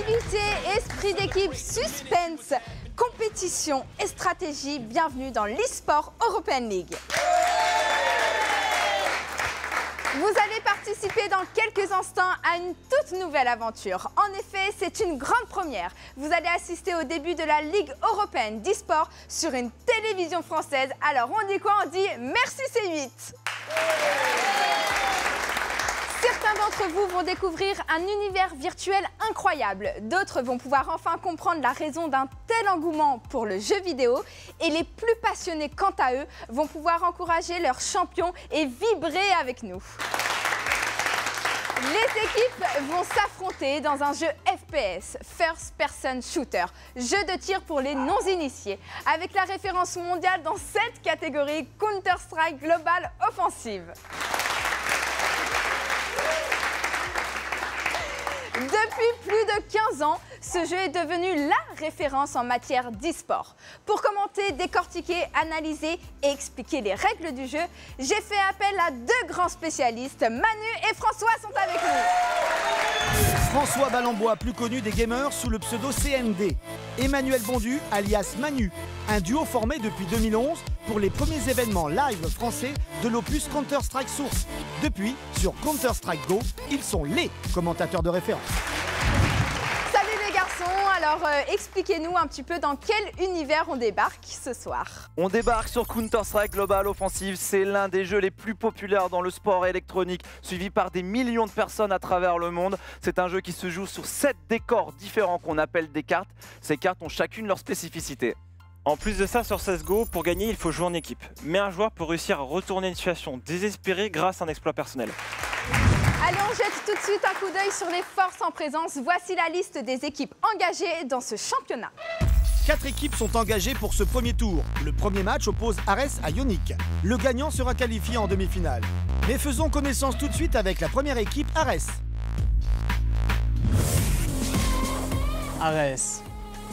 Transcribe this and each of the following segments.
Créativité, esprit d'équipe, suspense, compétition et stratégie, bienvenue dans l'e-sport European League. Vous allez participer dans quelques instants à une toute nouvelle aventure. En effet, c'est une grande première. Vous allez assister au début de la Ligue européenne d'e-sport sur une télévision française. Alors on dit quoi? On dit merci C8. Certains d'entre vous vont découvrir un univers virtuel incroyable. D'autres vont pouvoir enfin comprendre la raison d'un tel engouement pour le jeu vidéo. Et les plus passionnés, quant à eux, vont pouvoir encourager leurs champions et vibrer avec nous. Les équipes vont s'affronter dans un jeu FPS, First Person Shooter, jeu de tir pour les non-initiés, avec la référence mondiale dans cette catégorie Counter-Strike Global Offensive. Depuis plus de 15 ans, ce jeu est devenu la référence en matière d'e-sport. Pour commenter, décortiquer, analyser et expliquer les règles du jeu, j'ai fait appel à deux grands spécialistes. Manu et François sont avec nous. François Balambois, plus connu des gamers sous le pseudo CND. Emmanuel Bondu, alias Manu, un duo formé depuis 2011 pour les premiers événements live français de l'opus Counter-Strike Source. Depuis, sur Counter-Strike Go, ils sont les commentateurs de référence. Salut les garçons, alors expliquez-nous un petit peu dans quel univers on débarque ce soir. On débarque sur Counter-Strike Global Offensive, c'est l'un des jeux les plus populaires dans le sport électronique, suivi par des millions de personnes à travers le monde. C'est un jeu qui se joue sur 7 décors différents qu'on appelle des cartes. Ces cartes ont chacune leur spécificité. En plus de ça, sur CSGO, pour gagner, il faut jouer en équipe. Mais un joueur peut réussir à retourner une situation désespérée grâce à un exploit personnel. Allez, on jette tout de suite un coup d'œil sur les forces en présence. Voici la liste des équipes engagées dans ce championnat. 4 équipes sont engagées pour ce premier tour. Le premier match oppose Ares à Ionic. Le gagnant sera qualifié en demi-finale. Mais faisons connaissance tout de suite avec la première équipe, Ares. Ares.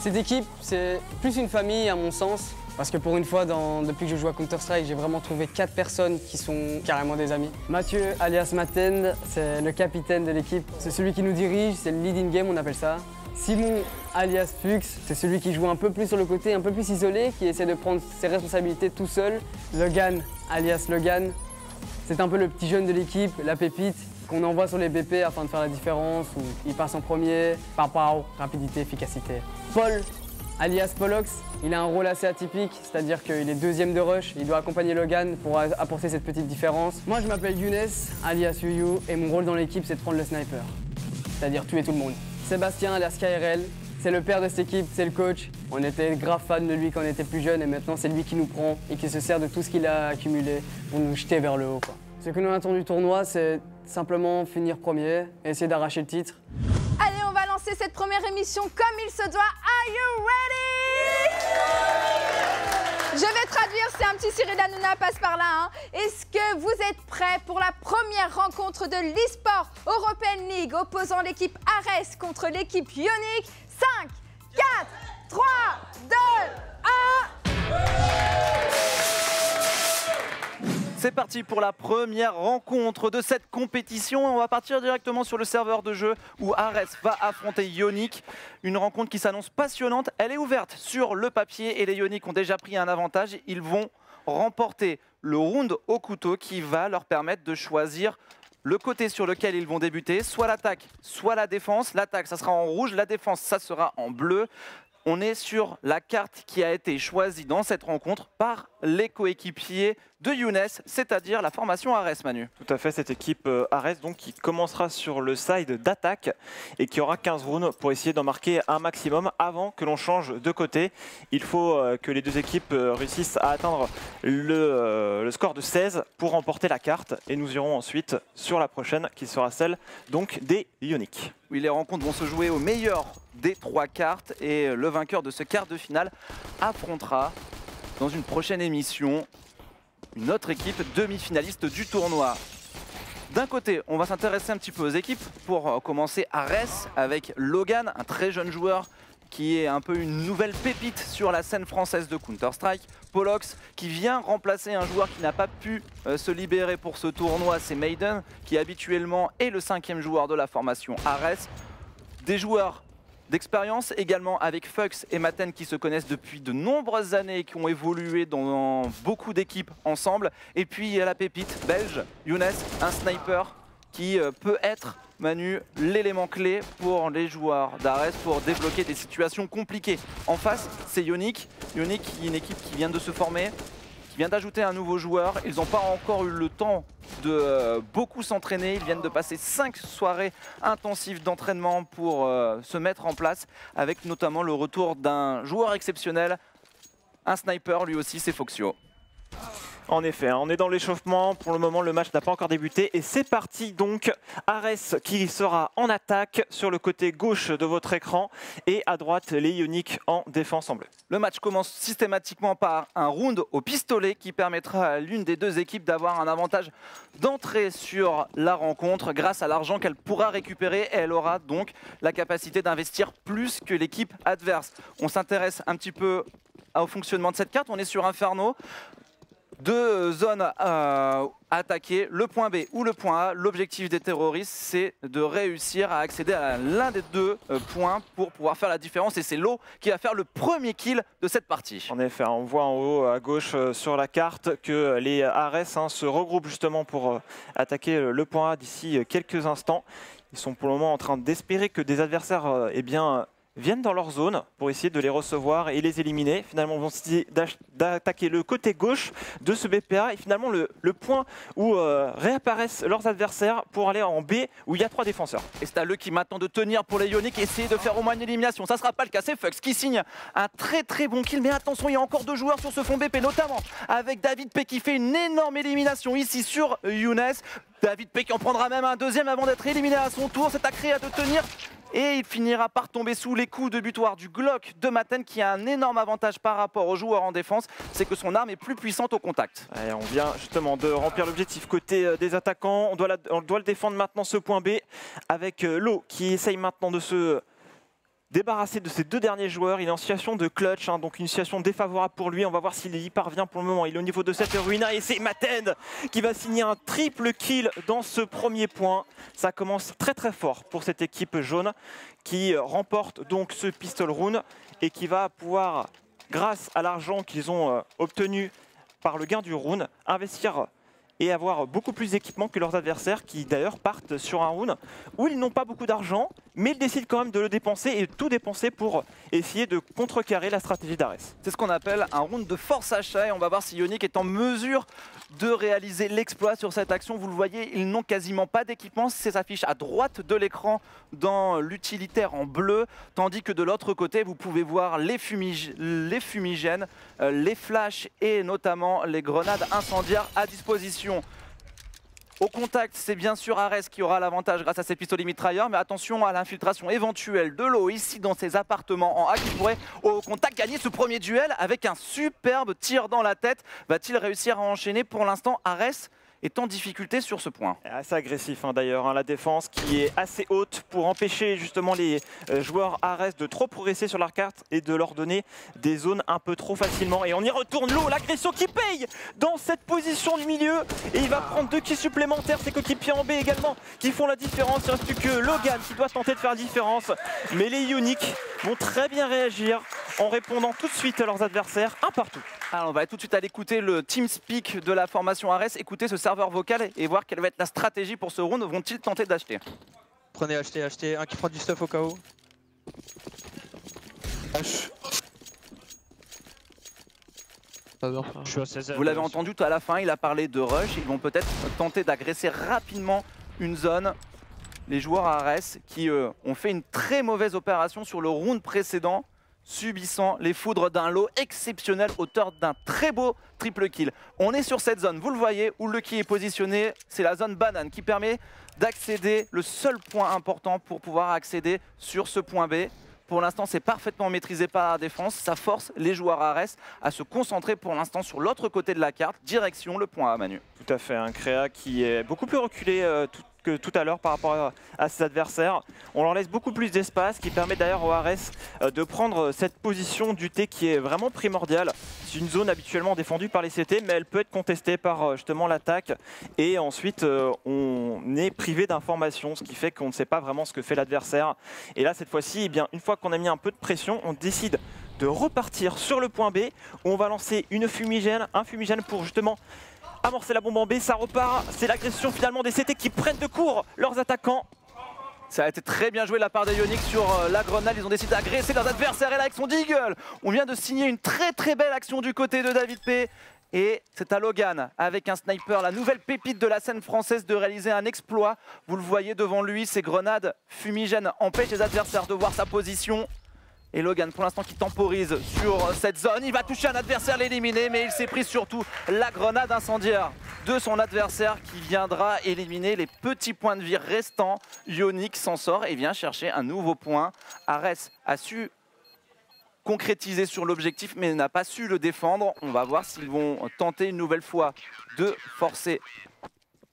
Cette équipe, c'est plus une famille à mon sens. Parce que pour une fois, depuis que je joue à Counter-Strike, j'ai vraiment trouvé 4 personnes qui sont carrément des amis. Mathieu, alias Maten, c'est le capitaine de l'équipe. C'est celui qui nous dirige, c'est le lead in game, on appelle ça. Simon, alias Fux, c'est celui qui joue un peu plus sur le côté, un peu plus isolé, qui essaie de prendre ses responsabilités tout seul. Logan, alias Logan, c'est un peu le petit jeune de l'équipe, la pépite, qu'on envoie sur les BP afin de faire la différence, où il passe en premier, par rapidité, efficacité. Paul, alias Polox, il a un rôle assez atypique, c'est-à-dire qu'il est deuxième de rush, il doit accompagner Logan pour apporter cette petite différence. Moi je m'appelle Younes, alias Yuyu, et mon rôle dans l'équipe c'est de prendre le sniper, c'est-à-dire tuer tout le monde. Sébastien, alias KRL, c'est le père de cette équipe, c'est le coach. On était grave fans de lui quand on était plus jeune et maintenant c'est lui qui nous prend et qui se sert de tout ce qu'il a accumulé pour nous jeter vers le haut, quoi. Ce que nous attendons du tournoi, c'est simplement finir premier et essayer d'arracher le titre. Allez, on va lancer cette première émission comme il se doit. Are you ready? Je vais traduire, c'est un petit Cyril Hanouna, passe par là. Hein. Est-ce que vous êtes prêts pour la première rencontre de l'e-sport European League opposant l'équipe Ares contre l'équipe Ionic? 5, 4, 3, 2, 1... C'est parti pour la première rencontre de cette compétition. On va partir directement sur le serveur de jeu où Ares va affronter Ionic. Une rencontre qui s'annonce passionnante. Elle est ouverte sur le papier et les Ionic ont déjà pris un avantage. Ils vont remporter le round au couteau qui va leur permettre de choisir le côté sur lequel ils vont débuter, soit l'attaque, soit la défense. L'attaque, ça sera en rouge, la défense, ça sera en bleu. On est sur la carte qui a été choisie dans cette rencontre par les coéquipiers de Younes, c'est-à-dire la formation Ares, Manu. Tout à fait, cette équipe Ares donc, qui commencera sur le side d'attaque et qui aura 15 rounds pour essayer d'en marquer un maximum avant que l'on change de côté. Il faut que les deux équipes réussissent à atteindre le score de 16 pour remporter la carte. Et nous irons ensuite sur la prochaine qui sera celle donc des Ionic. Oui, les rencontres vont se jouer au meilleur des 3 cartes et le vainqueur de ce quart de finale affrontera dans une prochaine émission une autre équipe demi-finaliste du tournoi. D'un côté, on va s'intéresser un petit peu aux équipes. Pour commencer, Ares avec Logan, un très jeune joueur qui est un peu une nouvelle pépite sur la scène française de Counter-Strike. Polox qui vient remplacer un joueur qui n'a pas pu se libérer pour ce tournoi, c'est Maiden, qui habituellement est le 5e joueur de la formation Ares. Des joueurs d'expérience, également avec Fux et Maten qui se connaissent depuis de nombreuses années et qui ont évolué dans beaucoup d'équipes ensemble. Et puis il y a la pépite belge, Younes, un sniper qui peut être, Manu, l'élément clé pour les joueurs d'Ares pour débloquer des situations compliquées. En face, c'est Ionic. Ionic, une équipe qui vient de se former, qui vient d'ajouter un nouveau joueur. Ils n'ont pas encore eu le temps de beaucoup s'entraîner. Ils viennent de passer 5 soirées intensives d'entraînement pour se mettre en place, avec notamment le retour d'un joueur exceptionnel, un sniper, lui aussi, c'est Foxio. En effet, on est dans l'échauffement. Pour le moment, le match n'a pas encore débuté. Et c'est parti donc. Ares qui sera en attaque sur le côté gauche de votre écran. Et à droite, les Ionic en défense en bleu. Le match commence systématiquement par un round au pistolet qui permettra à l'une des deux équipes d'avoir un avantage d'entrée sur la rencontre grâce à l'argent qu'elle pourra récupérer. Et elle aura donc la capacité d'investir plus que l'équipe adverse. On s'intéresse un petit peu au fonctionnement de cette carte. On est sur Inferno. Deux zones à attaquer, le point B ou le point A. L'objectif des terroristes, c'est de réussir à accéder à l'un des deux points pour pouvoir faire la différence. Et c'est Lo qui va faire le premier kill de cette partie. En effet, on voit en haut à gauche sur la carte que les Ares se regroupent justement pour attaquer le point A d'ici quelques instants. Ils sont pour le moment en train d'espérer que des adversaires viennent dans leur zone pour essayer de les recevoir et les éliminer. Finalement, ils vont essayer d'attaquer le côté gauche de ce BPA et finalement le point où réapparaissent leurs adversaires pour aller en B où il y a 3 défenseurs. Et c'est à eux qui maintenant de tenir pour les Ionic et essayer de faire au moins une élimination. Ça ne sera pas le cas, c'est Fux qui signe un très bon kill. Mais attention, il y a encore 2 joueurs sur ce fond BP, notamment avec David P qui fait une énorme élimination ici sur Younes. David P qui en prendra même un deuxième avant d'être éliminé à son tour. C'est à Créa de tenir. Et il finira par tomber sous les coups de butoir du Glock de Maten qui a un énorme avantage par rapport aux joueurs en défense, c'est que son arme est plus puissante au contact. Et on vient justement de remplir l'objectif côté des attaquants, on doit le défendre maintenant ce point B avec Lo qui essaye maintenant de se débarrassé de ses 2 derniers joueurs. Il est en situation de clutch, donc une situation défavorable pour lui. On va voir s'il y parvient pour le moment. Il est au niveau de cette ruina et c'est Maten qui va signer un triple kill dans ce premier point. Ça commence très fort pour cette équipe jaune qui remporte donc ce pistol round et qui va pouvoir, grâce à l'argent qu'ils ont obtenu par le gain du round, investir et avoir beaucoup plus d'équipements que leurs adversaires qui d'ailleurs partent sur un round où ils n'ont pas beaucoup d'argent mais ils décident quand même de le dépenser et tout dépenser pour essayer de contrecarrer la stratégie d'Ares. C'est ce qu'on appelle un round de force achat et on va voir si Ionic est en mesure de réaliser l'exploit sur cette action. Vous le voyez, ils n'ont quasiment pas d'équipement, c'est s'affiche à droite de l'écran dans l'utilitaire en bleu, tandis que de l'autre côté vous pouvez voir les fumigènes, les flashs et notamment les grenades incendiaires à disposition. Au contact, c'est bien sûr Ares qui aura l'avantage grâce à ses pistolets mitrailleurs, mais attention à l'infiltration éventuelle de Lo ici dans ses appartements en A qui pourrait au contact gagner ce premier duel avec un superbe tir dans la tête. Va-t-il réussir à enchaîner? Pour l'instant, Ares est en difficulté sur ce point. Assez agressif d'ailleurs, la défense qui est assez haute pour empêcher justement les joueurs Ares de trop progresser sur leur carte et de leur donner des zones un peu trop facilement. Et on y retourne, Lo, l'agression qui paye dans cette position du milieu et il va prendre 2 kills supplémentaires, ses coéquipiers en B également qui font la différence. Il ne reste plus que Logan qui doit tenter de faire la différence, mais les Ionic vont très bien réagir en répondant tout de suite à leurs adversaires un partout. Alors on va tout de suite aller écouter le TeamSpeak de la formation Ares, écouter ce serveur vocal et voir quelle va être la stratégie pour ce round. Vont-ils tenter d'acheter? Prenez, achetez, un qui prend du stuff au cas où. H. Vous l'avez entendu tout à la fin, il a parlé de rush. Ils vont peut-être tenter d'agresser rapidement une zone. Les joueurs Ares qui ont fait une très mauvaise opération sur le round précédent, subissant les foudres d'un Lo exceptionnel, auteur d'un très beau triple kill. On est sur cette zone, vous le voyez, où le kill est positionné, c'est la zone banane qui permet d'accéder, le seul point important pour pouvoir accéder sur ce point B. Pour l'instant, c'est parfaitement maîtrisé par la défense, ça force les joueurs Ares à se concentrer pour l'instant sur l'autre côté de la carte, direction le point A, Manu. Tout à fait, un Créa qui est beaucoup plus reculé que tout à l'heure par rapport à ses adversaires. On leur laisse beaucoup plus d'espace, ce qui permet d'ailleurs au Ares de prendre cette position du T qui est vraiment primordiale. C'est une zone habituellement défendue par les CT, mais elle peut être contestée par justement l'attaque. Et ensuite, on est privé d'informations, ce qui fait qu'on ne sait pas vraiment ce que fait l'adversaire. Et là, cette fois-ci, eh bien, une fois qu'on a mis un peu de pression, on décide de repartir sur le point B, où on va lancer un fumigène pour justement amorcer la bombe en B. Ça repart, c'est l'agression finalement des CT qui prennent de court leurs attaquants. Ça a été très bien joué de la part des Ionic sur la grenade. Ils ont décidé d'agresser leurs adversaires. Et là, avec son Deagle, on vient de signer une très belle action du côté de David P. Et c'est à Logan, avec un sniper, la nouvelle pépite de la scène française, de réaliser un exploit. Vous le voyez devant lui, ces grenades fumigènes empêchent les adversaires de voir sa position. Et Logan, pour l'instant, qui temporise sur cette zone. Il va toucher un adversaire, l'éliminer, mais il s'est pris surtout la grenade incendiaire de son adversaire qui viendra éliminer les petits points de vie restants. Ionic s'en sort et vient chercher un nouveau point. Ares a su concrétiser sur l'objectif, mais n'a pas su le défendre. On va voir s'ils vont tenter une nouvelle fois de forcer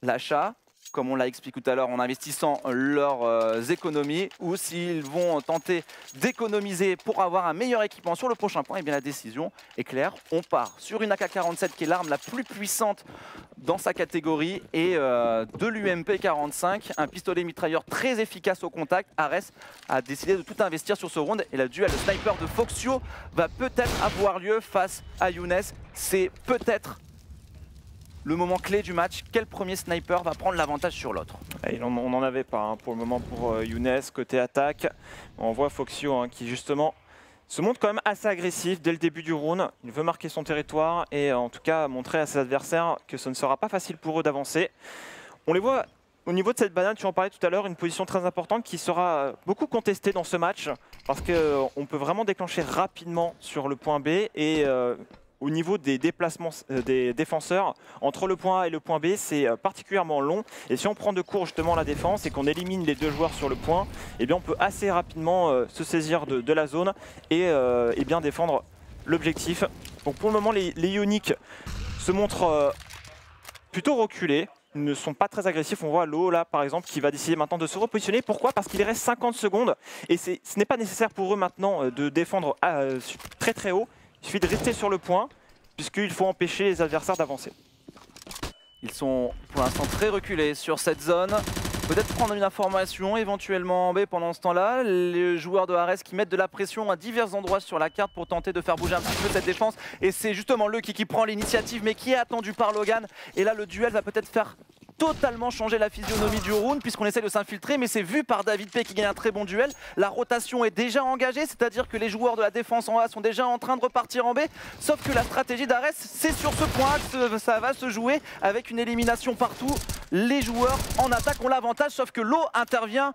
l'achat, comme on l'a expliqué tout à l'heure, en investissant leurs économies, ou s'ils vont tenter d'économiser pour avoir un meilleur équipement sur le prochain point. Et bien la décision est claire, on part sur une AK-47 qui est l'arme la plus puissante dans sa catégorie, et de l'UMP-45, un pistolet mitrailleur très efficace au contact. Ares a décidé de tout investir sur ce round, et le duel de sniper de Foxio va peut-être avoir lieu face à Younes. C'est peut-être le moment clé du match. Quel premier sniper va prendre l'avantage sur l'autre? On n'en avait pas hein, pour le moment pour Younes côté attaque. On voit Foxio hein, qui justement se montre quand même assez agressif dès le début du round. Il veut marquer son territoire et en tout cas montrer à ses adversaires que ce ne sera pas facile pour eux d'avancer. On les voit au niveau de cette banane, tu en parlais tout à l'heure, une position très importante qui sera beaucoup contestée dans ce match parce qu'on peut vraiment déclencher rapidement sur le point B et au niveau des déplacements des défenseurs, entre le point A et le point B, c'est particulièrement long. Et si on prend de court justement la défense et qu'on élimine les deux joueurs sur le point, eh bien on peut assez rapidement se saisir de la zone et bien défendre l'objectif. Donc pour le moment, les Ionic se montrent plutôt reculés. Ils ne sont pas très agressifs. On voit Lo là par exemple qui va décider maintenant de se repositionner. Pourquoi? Parce qu'il reste 50 secondes et ce n'est pas nécessaire pour eux maintenant de défendre très haut. Il suffit de rester sur le point, puisqu'il faut empêcher les adversaires d'avancer. Ils sont pour l'instant très reculés sur cette zone. Peut-être prendre une information éventuellement en B pendant ce temps-là. Les joueurs de Ares qui mettent de la pression à divers endroits sur la carte pour tenter de faire bouger un petit peu cette défense. Et c'est justement Lucky qui prend l'initiative, mais qui est attendu par Logan. Et là, le duel va peut-être faire totalement changer la physionomie du round puisqu'on essaie de s'infiltrer, mais c'est vu par David P qui gagne un très bon duel. La rotation est déjà engagée, c'est-à-dire que les joueurs de la défense en A sont déjà en train de repartir en B, sauf que la stratégie d'Ares, c'est sur ce point que ça va se jouer avec une élimination partout. Les joueurs en attaque ont l'avantage, sauf que Lo intervient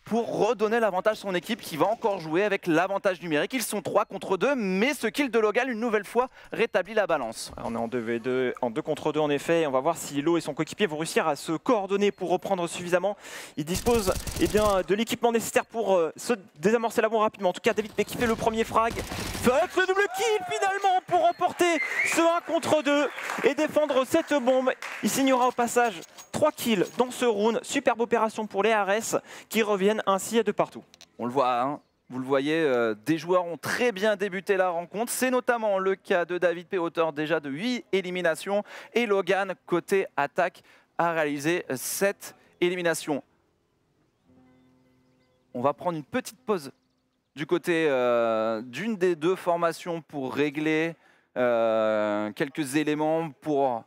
pour redonner l'avantage à son équipe qui va encore jouer avec l'avantage numérique. Ils sont 3 contre 2, mais ce kill de Logan, une nouvelle fois, rétablit la balance. On est en 2v2, en 2 contre 2 en effet, et on va voir si Lo et son coéquipier vont réussir à se coordonner pour reprendre suffisamment. Ils disposent de l'équipement nécessaire pour se désamorcer la bombe rapidement. En tout cas, David P qui fait le premier frag, avec le double kill finalement pour remporter ce 1 contre 2 et défendre cette bombe. Il signera au passage 3 kills dans ce round. Superbe opération pour les Ares qui reviennent ainsi de partout. On le voit, hein, vous le voyez, des joueurs ont très bien débuté la rencontre. C'est notamment le cas de David P, auteur déjà de 8 éliminations. Et Logan, côté attaque, a réalisé 7 éliminations. On va prendre une petite pause du côté d'une des deux formations pour régler quelques éléments, pour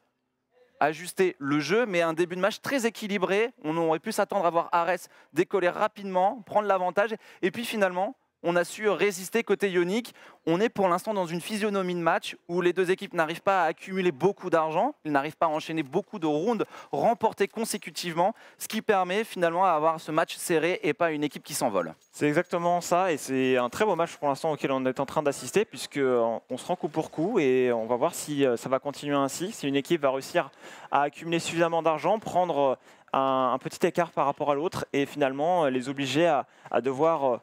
ajuster le jeu, mais un début de match très équilibré. On aurait pu s'attendre à voir Ares décoller rapidement, prendre l'avantage, et puis finalement, on a su résister côté Ionic. On est pour l'instant dans une physionomie de match où les deux équipes n'arrivent pas à accumuler beaucoup d'argent, ils n'arrivent pas à enchaîner beaucoup de rounds remportés consécutivement, ce qui permet finalement à avoir ce match serré et pas une équipe qui s'envole. C'est exactement ça, et c'est un très beau match pour l'instant auquel on est en train d'assister, puisqu'on se rend coup pour coup, et on va voir si ça va continuer ainsi, si une équipe va réussir à accumuler suffisamment d'argent, prendre un petit écart par rapport à l'autre, et finalement les obliger à devoir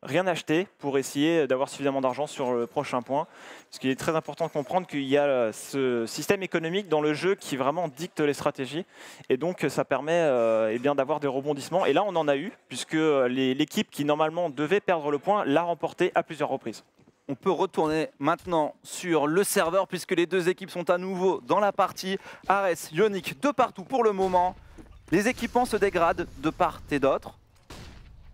rien acheter pour essayer d'avoir suffisamment d'argent sur le prochain point. Parce qu'il est très important de comprendre qu'il y a ce système économique dans le jeu qui vraiment dicte les stratégies. Et donc ça permet eh bien, d'avoir des rebondissements. Et là on en a eu, puisque l'équipe qui normalement devait perdre le point l'a remporté à plusieurs reprises. On peut retourner maintenant sur le serveur puisque les deux équipes sont à nouveau dans la partie. Ares, Ionic, de partout pour le moment. Les équipements se dégradent de part et d'autre.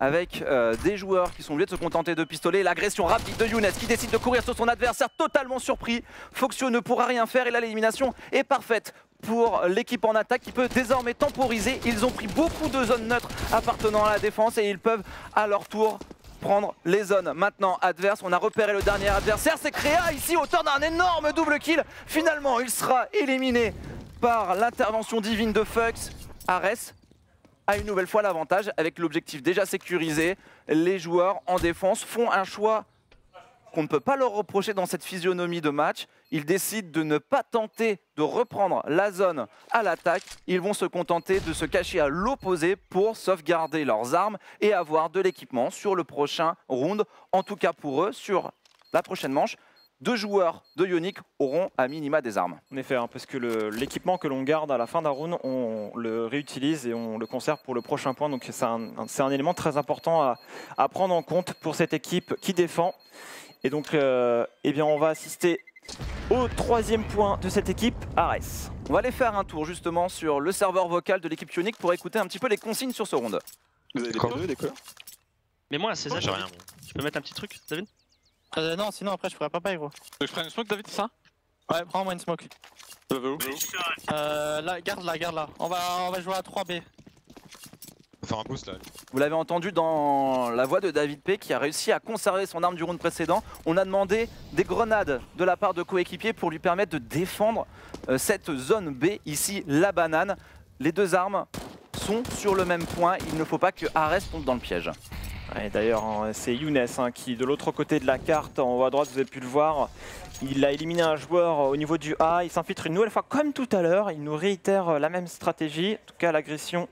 Avec des joueurs qui sont obligés de se contenter de pistolets. L'agression rapide de Younes qui décide de courir sur son adversaire, totalement surpris. Foxio ne pourra rien faire et là l'élimination est parfaite pour l'équipe en attaque qui peut désormais temporiser. Ils ont pris beaucoup de zones neutres appartenant à la défense et ils peuvent à leur tour prendre les zones. Maintenant, adverse, on a repéré le dernier adversaire, c'est Créa ici, auteur d'un énorme double kill. Finalement, il sera éliminé par l'intervention divine de Fux. Ares a une nouvelle fois l'avantage avec l'objectif déjà sécurisé. Les joueurs en défense font un choix qu'on ne peut pas leur reprocher dans cette physionomie de match. Ils décident de ne pas tenter de reprendre la zone à l'attaque. Ils vont se contenter de se cacher à l'opposé pour sauvegarder leurs armes et avoir de l'équipement sur le prochain round. En tout cas pour eux, sur la prochaine manche, 2 joueurs de Ionic auront à minima des armes. En effet, hein, parce que l'équipement que l'on garde à la fin d'un round, on le réutilise et on le conserve pour le prochain point. Donc c'est un élément très important à prendre en compte pour cette équipe qui défend. Et donc eh bien, on va assister au 3e point de cette équipe, Ares. On va aller faire un tour justement sur le serveur vocal de l'équipe Ionic pour écouter un petit peu les consignes sur ce round. Vous avez des PE, des couleurs? Mais moi, c'est ça, j'ai rien. Tu peux mettre un petit truc, David? Non, sinon après je pourrais pas gros. Je prends une smoke, David, c'est ça? Ouais, prends-moi une smoke. Ça va où? Là, garde là. On va jouer à 3B. On va faire un boost là. Vous l'avez entendu dans la voix de David P qui a réussi à conserver son arme du round précédent. On a demandé des grenades de la part de coéquipiers pour lui permettre de défendre cette zone B, ici la banane. Les 2 armes sont sur le même point, il ne faut pas que Ares tombe dans le piège. D'ailleurs, hein, c'est Younes hein, qui, de l'autre côté de la carte, en haut à droite, vous avez pu le voir, il a éliminé un joueur au niveau du A, il s'infiltre une nouvelle fois comme tout à l'heure, il nous réitère la même stratégie, en tout cas l'agression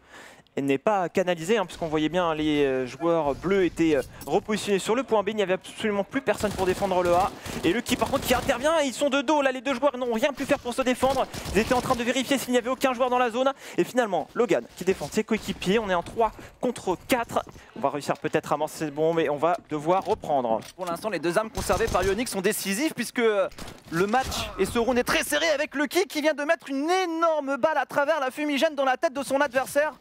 n'est pas canalisée, hein, puisqu'on voyait bien les joueurs bleus étaient repositionnés sur le point B, il n'y avait absolument plus personne pour défendre le A. Et le qui par contre qui intervient, ils sont de dos, là les 2 joueurs n'ont rien pu faire pour se défendre, ils étaient en train de vérifier s'il n'y avait aucun joueur dans la zone. Et finalement, Logan qui défend ses coéquipiers, on est en 3 contre 4, on va réussir peut-être à amorcer ce bon, mais on va devoir reprendre. Pour l'instant, les 2 armes conservées par Ionic sont décisives puisque le match et ce round est très serré avec Lucky qui vient de mettre une énorme balle à travers la fumigène dans la tête de son adversaire.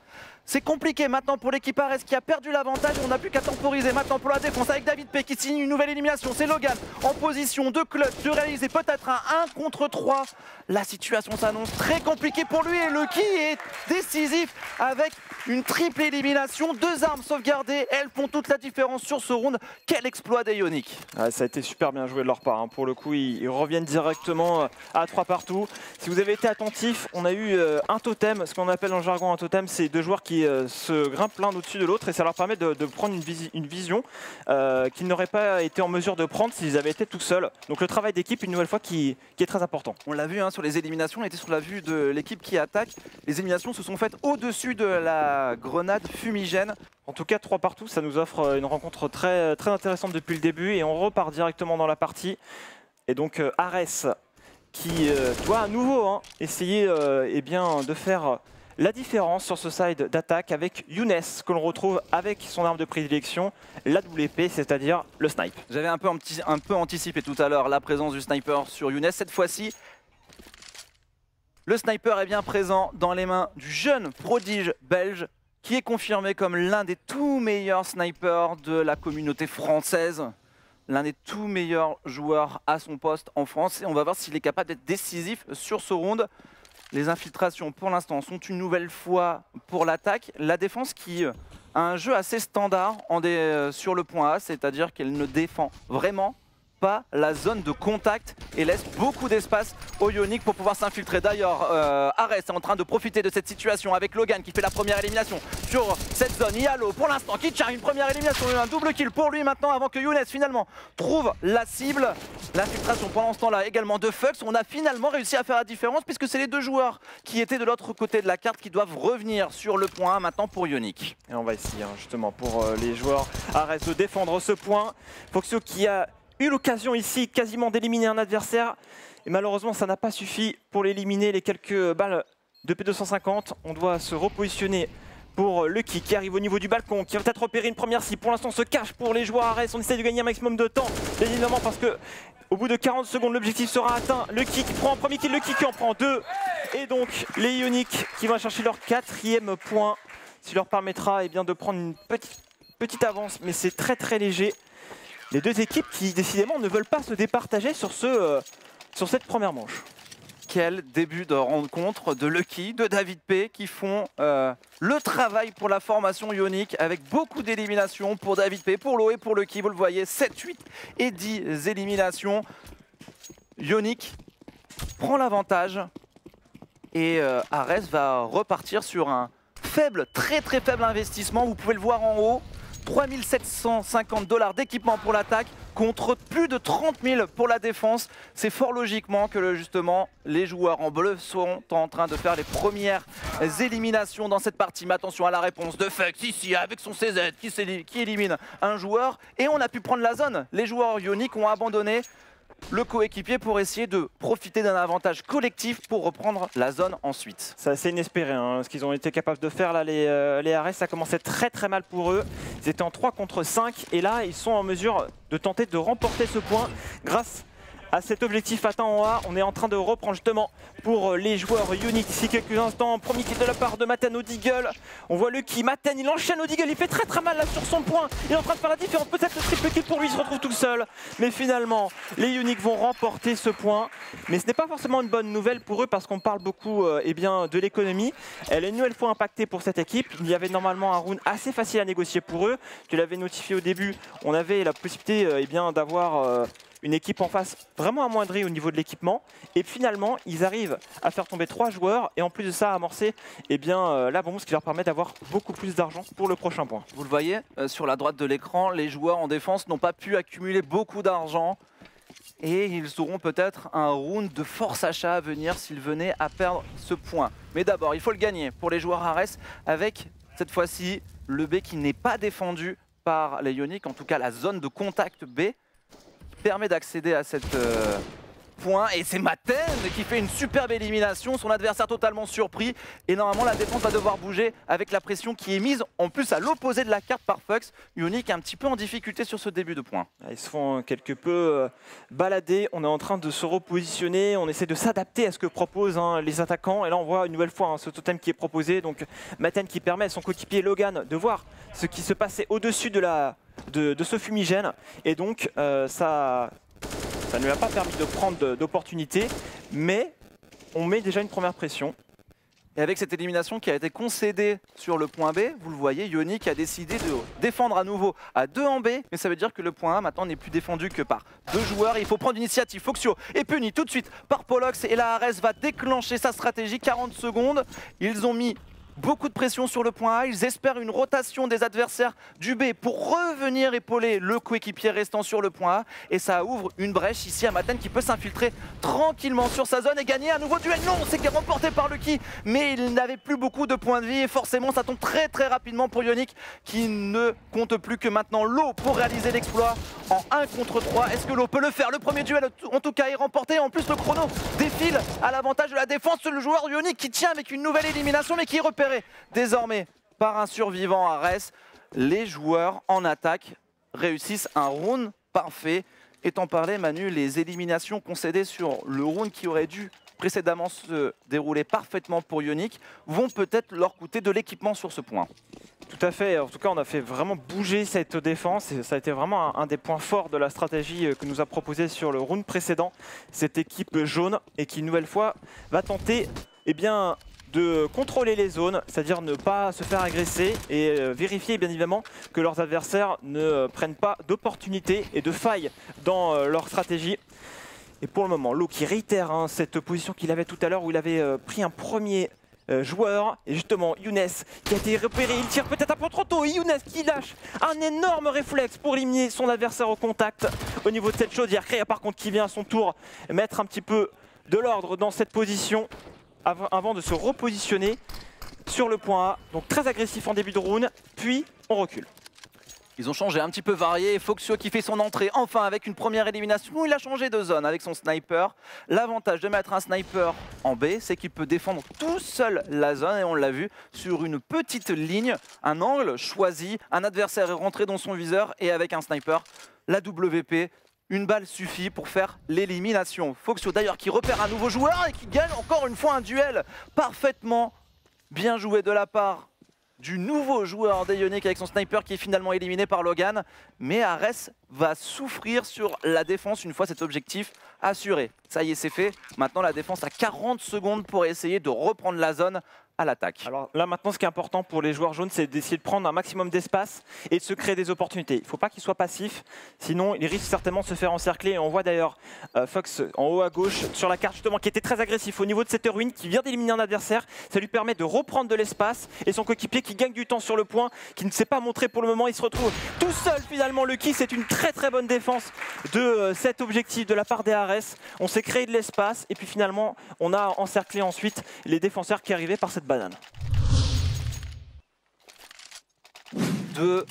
C'est compliqué maintenant pour l'équipe Ares qui a perdu l'avantage. On n'a plus qu'à temporiser maintenant pour la défense avec David P qui signe une nouvelle élimination. C'est Logan en position de clutch de réaliser peut-être un 1 contre 3. La situation s'annonce très compliquée pour lui et Lucky est décisif avec une triple élimination. 2 armes sauvegardées, elles font toute la différence sur ce round. Quel exploit des Ionic. Ça a été super bien joué de leur part. Hein. Pour le coup, ils reviennent directement à 3 partout. Si vous avez été attentif, on a eu un totem. Ce qu'on appelle en jargon un totem, c'est 2 joueurs qui se grimpent l'un au-dessus de l'autre et ça leur permet de prendre une vision qu'ils n'auraient pas été en mesure de prendre s'ils avaient été tout seuls. Donc le travail d'équipe, une nouvelle fois, qui est très important. On l'a vu hein, sur les éliminations, on était sur la vue de l'équipe qui attaque. Les éliminations se sont faites au-dessus de la grenade fumigène. En tout cas, 3 partout, ça nous offre une rencontre très, très intéressante depuis le début et on repart directement dans la partie. Et donc Ares qui doit à nouveau hein, essayer eh bien, de faire la différence sur ce side d'attaque avec Younes, que l'on retrouve avec son arme de prédilection, la WP, c'est-à-dire le snipe. J'avais un peu anticipé tout à l'heure la présence du sniper sur Younes. Cette fois-ci, le sniper est bien présent dans les mains du jeune prodige belge qui est confirmé comme l'un des tout meilleurs snipers de la communauté française. L'un des tout meilleurs joueurs à son poste en France. Et on va voir s'il est capable d'être décisif sur ce round. Les infiltrations pour l'instant sont une nouvelle fois pour l'attaque. La défense qui a un jeu assez standard sur le point A, c'est-à-dire qu'elle ne défend vraiment pas la zone de contact et laisse beaucoup d'espace au Ionic pour pouvoir s'infiltrer. D'ailleurs, Ares est en train de profiter de cette situation avec Logan qui fait la première élimination sur cette zone. Yalo pour l'instant qui tient une première élimination, un double kill pour lui maintenant avant que Younes finalement trouve la cible. L'infiltration pendant ce temps-là également de Fux. On a finalement réussi à faire la différence puisque c'est les deux joueurs qui étaient de l'autre côté de la carte qui doivent revenir sur le point 1 maintenant pour Ionic. Et on va essayer justement pour les joueurs Ares de défendre ce point. Foxio qui a eu l'occasion ici quasiment d'éliminer un adversaire et malheureusement ça n'a pas suffi pour l'éliminer. Les quelques balles de P250, on doit se repositionner pour Lucky qui arrive au niveau du balcon, qui va peut-être repérer une première cible. Pour l'instant on se cache pour les joueurs Ares, on essaie de gagner un maximum de temps évidemment parce que au bout de 40 secondes l'objectif sera atteint. Lucky qui prend un premier kill, Lucky qui en prend deux et donc les Ionic qui vont chercher leur 4e point, ce qui leur permettra eh bien, de prendre une petite avance, mais c'est très léger. Les deux équipes qui décidément ne veulent pas se départager sur cette première manche. Quel début de rencontre de Lucky, de David P qui font le travail pour la formation Ionic avec beaucoup d'éliminations pour David P, pour Lo et pour Lucky. Vous le voyez, 7, 8 et 10 éliminations. Ionic prend l'avantage et Ares va repartir sur un très faible investissement. Vous pouvez le voir en haut. 3750 $ d'équipement pour l'attaque contre plus de 30 000 pour la défense. C'est fort logiquement que justement les joueurs en bleu sont en train de faire les premières éliminations dans cette partie. Mais attention à la réponse de Fux ici avec son CZ qui élimine un joueur. Et on a pu prendre la zone. Les joueurs Ionic ont abandonné le coéquipier pour essayer de profiter d'un avantage collectif pour reprendre la zone ensuite. C'est assez inespéré ce qu'ils ont été capables de faire là, les Ares. Ça commençait très mal pour eux. Ils étaient en 3 contre 5 et là ils sont en mesure de tenter de remporter ce point grâce à cet objectif atteint en A. On est en train de reprendre justement pour les joueurs Ionic d'ici quelques instants. Premier kill de la part de Maten au Deagle. On voit Lucky, Maten, il enchaîne au Deagle, il fait très mal là sur son point. Il est en train de faire la différence, peut-être le triple kill pour lui, il se retrouve tout seul. Mais finalement, les Ionic vont remporter ce point. Mais ce n'est pas forcément une bonne nouvelle pour eux parce qu'on parle beaucoup eh bien, de l'économie. Elle est une nouvelle fois impactée pour cette équipe. Il y avait normalement un round assez facile à négocier pour eux. Tu l'avais notifié au début, on avait la possibilité eh bien, d'avoir une équipe en face vraiment amoindrie au niveau de l'équipement et finalement ils arrivent à faire tomber 3 joueurs et en plus de ça amorcer eh bien, la bombe, ce qui leur permet d'avoir beaucoup plus d'argent pour le prochain point. Vous le voyez sur la droite de l'écran, les joueurs en défense n'ont pas pu accumuler beaucoup d'argent et ils auront peut-être un round de force achat à venir s'ils venaient à perdre ce point. Mais d'abord il faut le gagner pour les joueurs Ares avec cette fois-ci le B qui n'est pas défendu par les Ionic, en tout cas la zone de contact B permet d'accéder à cette point et c'est Maten qui fait une superbe élimination, son adversaire totalement surpris et normalement la défense va devoir bouger avec la pression qui est mise en plus à l'opposé de la carte par Fux. Ionic un petit peu en difficulté sur ce début de point. Ils se font quelque peu balader, on est en train de se repositionner, on essaie de s'adapter à ce que proposent les attaquants et là on voit une nouvelle fois ce totem qui est proposé, donc Maten qui permet à son coéquipier Logan de voir ce qui se passait au-dessus de ce fumigène et donc ça ne lui a pas permis de prendre d'opportunités, mais on met déjà une première pression. Et avec cette élimination qui a été concédée sur le point B, vous le voyez, Ionic a décidé de défendre à nouveau à 2 en B, mais ça veut dire que le point A maintenant n'est plus défendu que par 2 joueurs. Il faut prendre l'initiative. Foxio est puni tout de suite par Polox et la Ares va déclencher sa stratégie. 40 secondes, ils ont mis beaucoup de pression sur le point A, ils espèrent une rotation des adversaires du B pour revenir épauler le coéquipier restant sur le point A et ça ouvre une brèche ici à Maten qui peut s'infiltrer tranquillement sur sa zone et gagner un nouveau duel. Non, c'est remporté par Lucky, mais il n'avait plus beaucoup de points de vie et forcément ça tombe très rapidement pour Ionic qui ne compte plus que maintenant Lo pour réaliser l'exploit en 1 contre 3. Est-ce que Lo peut le faire? Le premier duel en tout cas est remporté, en plus le chrono défile à l'avantage de la défense, le joueur Ionic qui tient avec une nouvelle élimination mais qui est repéré désormais par un survivant Ares. Les joueurs en attaque réussissent un round parfait. Étant parlé, Manu, les éliminations concédées sur le round qui aurait dû précédemment se dérouler parfaitement pour Ionic vont peut-être leur coûter de l'équipement sur ce point. Tout à fait, en tout cas on a fait vraiment bouger cette défense et ça a été vraiment un des points forts de la stratégie que nous a proposé sur le round précédent cette équipe jaune et qui une nouvelle fois va tenter eh bien, de contrôler les zones, c'est-à-dire ne pas se faire agresser et vérifier bien évidemment que leurs adversaires ne prennent pas d'opportunités et de failles dans leur stratégie. Et pour le moment, Low qui réitère cette position qu'il avait tout à l'heure où il avait pris un premier joueur, et justement Younes qui a été repéré, il tire peut-être un peu trop tôt, et Younes qui lâche un énorme réflexe pour éliminer son adversaire au contact au niveau de cette chose. Il y a Créa par contre qui vient à son tour mettre un petit peu de l'ordre dans cette position avant de se repositionner sur le point A. Donc très agressif en début de round, puis on recule. Ils ont changé, un petit peu varié. Foxio qui fait son entrée enfin avec une première élimination. Il a changé de zone avec son sniper. L'avantage de mettre un sniper en B, c'est qu'il peut défendre tout seul la zone. Et on l'a vu sur une petite ligne, un angle choisi. Un adversaire est rentré dans son viseur et avec un sniper, la WP, une balle suffit pour faire l'élimination. Foxio d'ailleurs qui repère un nouveau joueur et qui gagne encore une fois un duel parfaitement bien joué de la part du nouveau joueur d'Ionic avec son sniper qui est finalement éliminé par Logan. Mais Ares va souffrir sur la défense une fois cet objectif assuré. Ça y est, c'est fait. Maintenant, la défense a 40 secondes pour essayer de reprendre la zone à l'attaque. Alors là maintenant ce qui est important pour les joueurs jaunes, c'est d'essayer de prendre un maximum d'espace et de se créer des opportunités. Il ne faut pas qu'ils soient passifs, sinon ils risquent certainement de se faire encercler. Et on voit d'ailleurs Fox en haut à gauche sur la carte justement qui était très agressif au niveau de cette ruine, qui vient d'éliminer un adversaire. Ça lui permet de reprendre de l'espace et son coéquipier qui gagne du temps sur le point, qui ne s'est pas montré pour le moment, il se retrouve tout seul finalement. Le kill, c'est une très bonne défense de cet objectif de la part des Ares. On s'est créé de l'espace et puis finalement on a encerclé ensuite les défenseurs qui arrivaient par cette banane. 2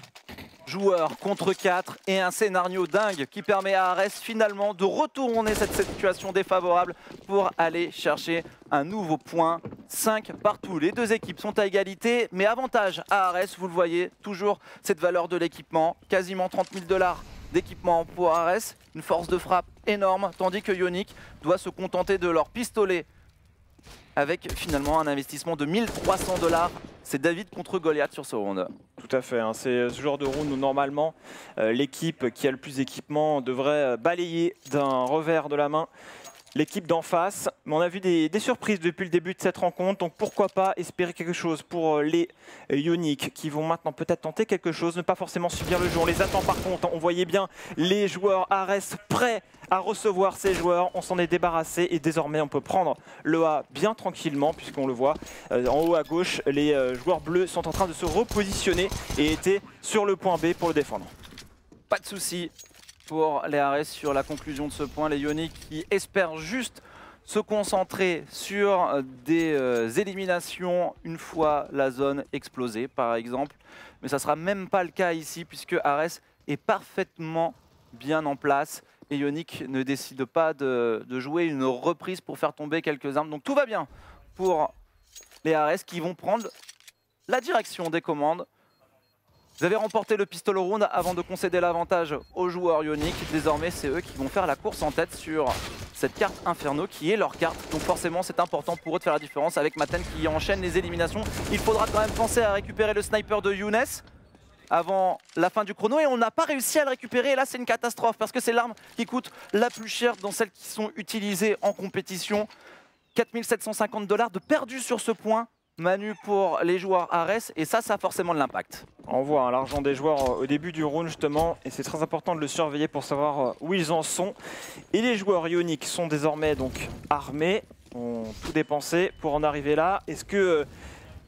joueurs contre 4 et un scénario dingue qui permet à Ares finalement de retourner cette situation défavorable pour aller chercher un nouveau point. 5 partout. Les deux équipes sont à égalité, mais avantage à Ares, vous le voyez, toujours cette valeur de l'équipement, quasiment 30 000 $ d'équipement pour Ares, une force de frappe énorme, tandis que Ionic doit se contenter de leur pistolet avec finalement un investissement de 1300 $. C'est David contre Goliath sur ce round. Tout à fait, c'est ce genre de round où normalement l'équipe qui a le plus d'équipement devrait balayer d'un revers de la main l'équipe d'en face. Mais on a vu des surprises depuis le début de cette rencontre, donc pourquoi pas espérer quelque chose pour les Ionic qui vont maintenant peut-être tenter quelque chose, ne pas forcément subir le jeu. On les attend par contre, on voyait bien les joueurs Ares prêts à recevoir ces joueurs, on s'en est débarrassé et désormais on peut prendre le A bien tranquillement puisqu'on le voit en haut à gauche, les joueurs bleus sont en train de se repositionner et étaient sur le point B pour le défendre. Pas de souci pour les Ares sur la conclusion de ce point. Les Ionic qui espèrent juste se concentrer sur des éliminations une fois la zone explosée par exemple. Mais ça ne sera même pas le cas ici puisque Ares est parfaitement bien en place. Et Ionic ne décide pas de jouer une reprise pour faire tomber quelques armes. Donc tout va bien pour les Ares qui vont prendre la direction des commandes. Vous avez remporté le pistol round avant de concéder l'avantage aux joueurs Ionic. Désormais, c'est eux qui vont faire la course en tête sur cette carte Inferno qui est leur carte. Donc forcément, c'est important pour eux de faire la différence avec Maten qui enchaîne les éliminations. Il faudra quand même penser à récupérer le sniper de Younes avant la fin du chrono et on n'a pas réussi à le récupérer. Et là, c'est une catastrophe parce que c'est l'arme qui coûte la plus chère dans celles qui sont utilisées en compétition. 4750 $ de perdu sur ce point. Manu pour les joueurs Ares et ça a forcément de l'impact. On voit l'argent des joueurs au début du round justement et c'est très important de le surveiller pour savoir où ils en sont. Et les joueurs Ionic sont désormais donc armés, ont tout dépensé pour en arriver là. Est-ce que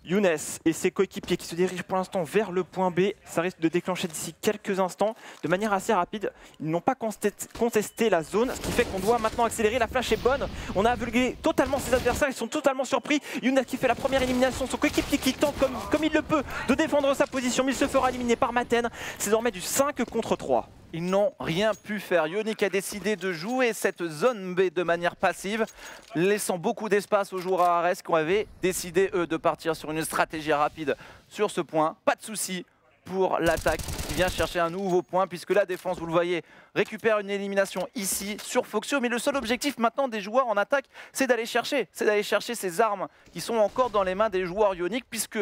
Younes et ses coéquipiers qui se dirigent pour l'instant vers le point B, ça risque de déclencher d'ici quelques instants de manière assez rapide. Ils n'ont pas contesté la zone, ce qui fait qu'on doit maintenant accélérer. La flash est bonne, on a aveuglé totalement ses adversaires, ils sont totalement surpris. Younes qui fait la première élimination, son coéquipier qui tente comme il le peut de défendre sa position, mais il se fera éliminer par Maten. C'est désormais du 5 contre 3. Ils n'ont rien pu faire. Ionic a décidé de jouer cette zone B de manière passive, laissant beaucoup d'espace aux joueurs Ares qui avaient décidé, eux, de partir sur une stratégie rapide sur ce point. Pas de souci pour l'attaque qui vient chercher un nouveau point, puisque la défense, vous le voyez, récupère une élimination ici sur Foxio. Mais le seul objectif maintenant des joueurs en attaque, c'est d'aller chercher ces armes qui sont encore dans les mains des joueurs Ionic, puisque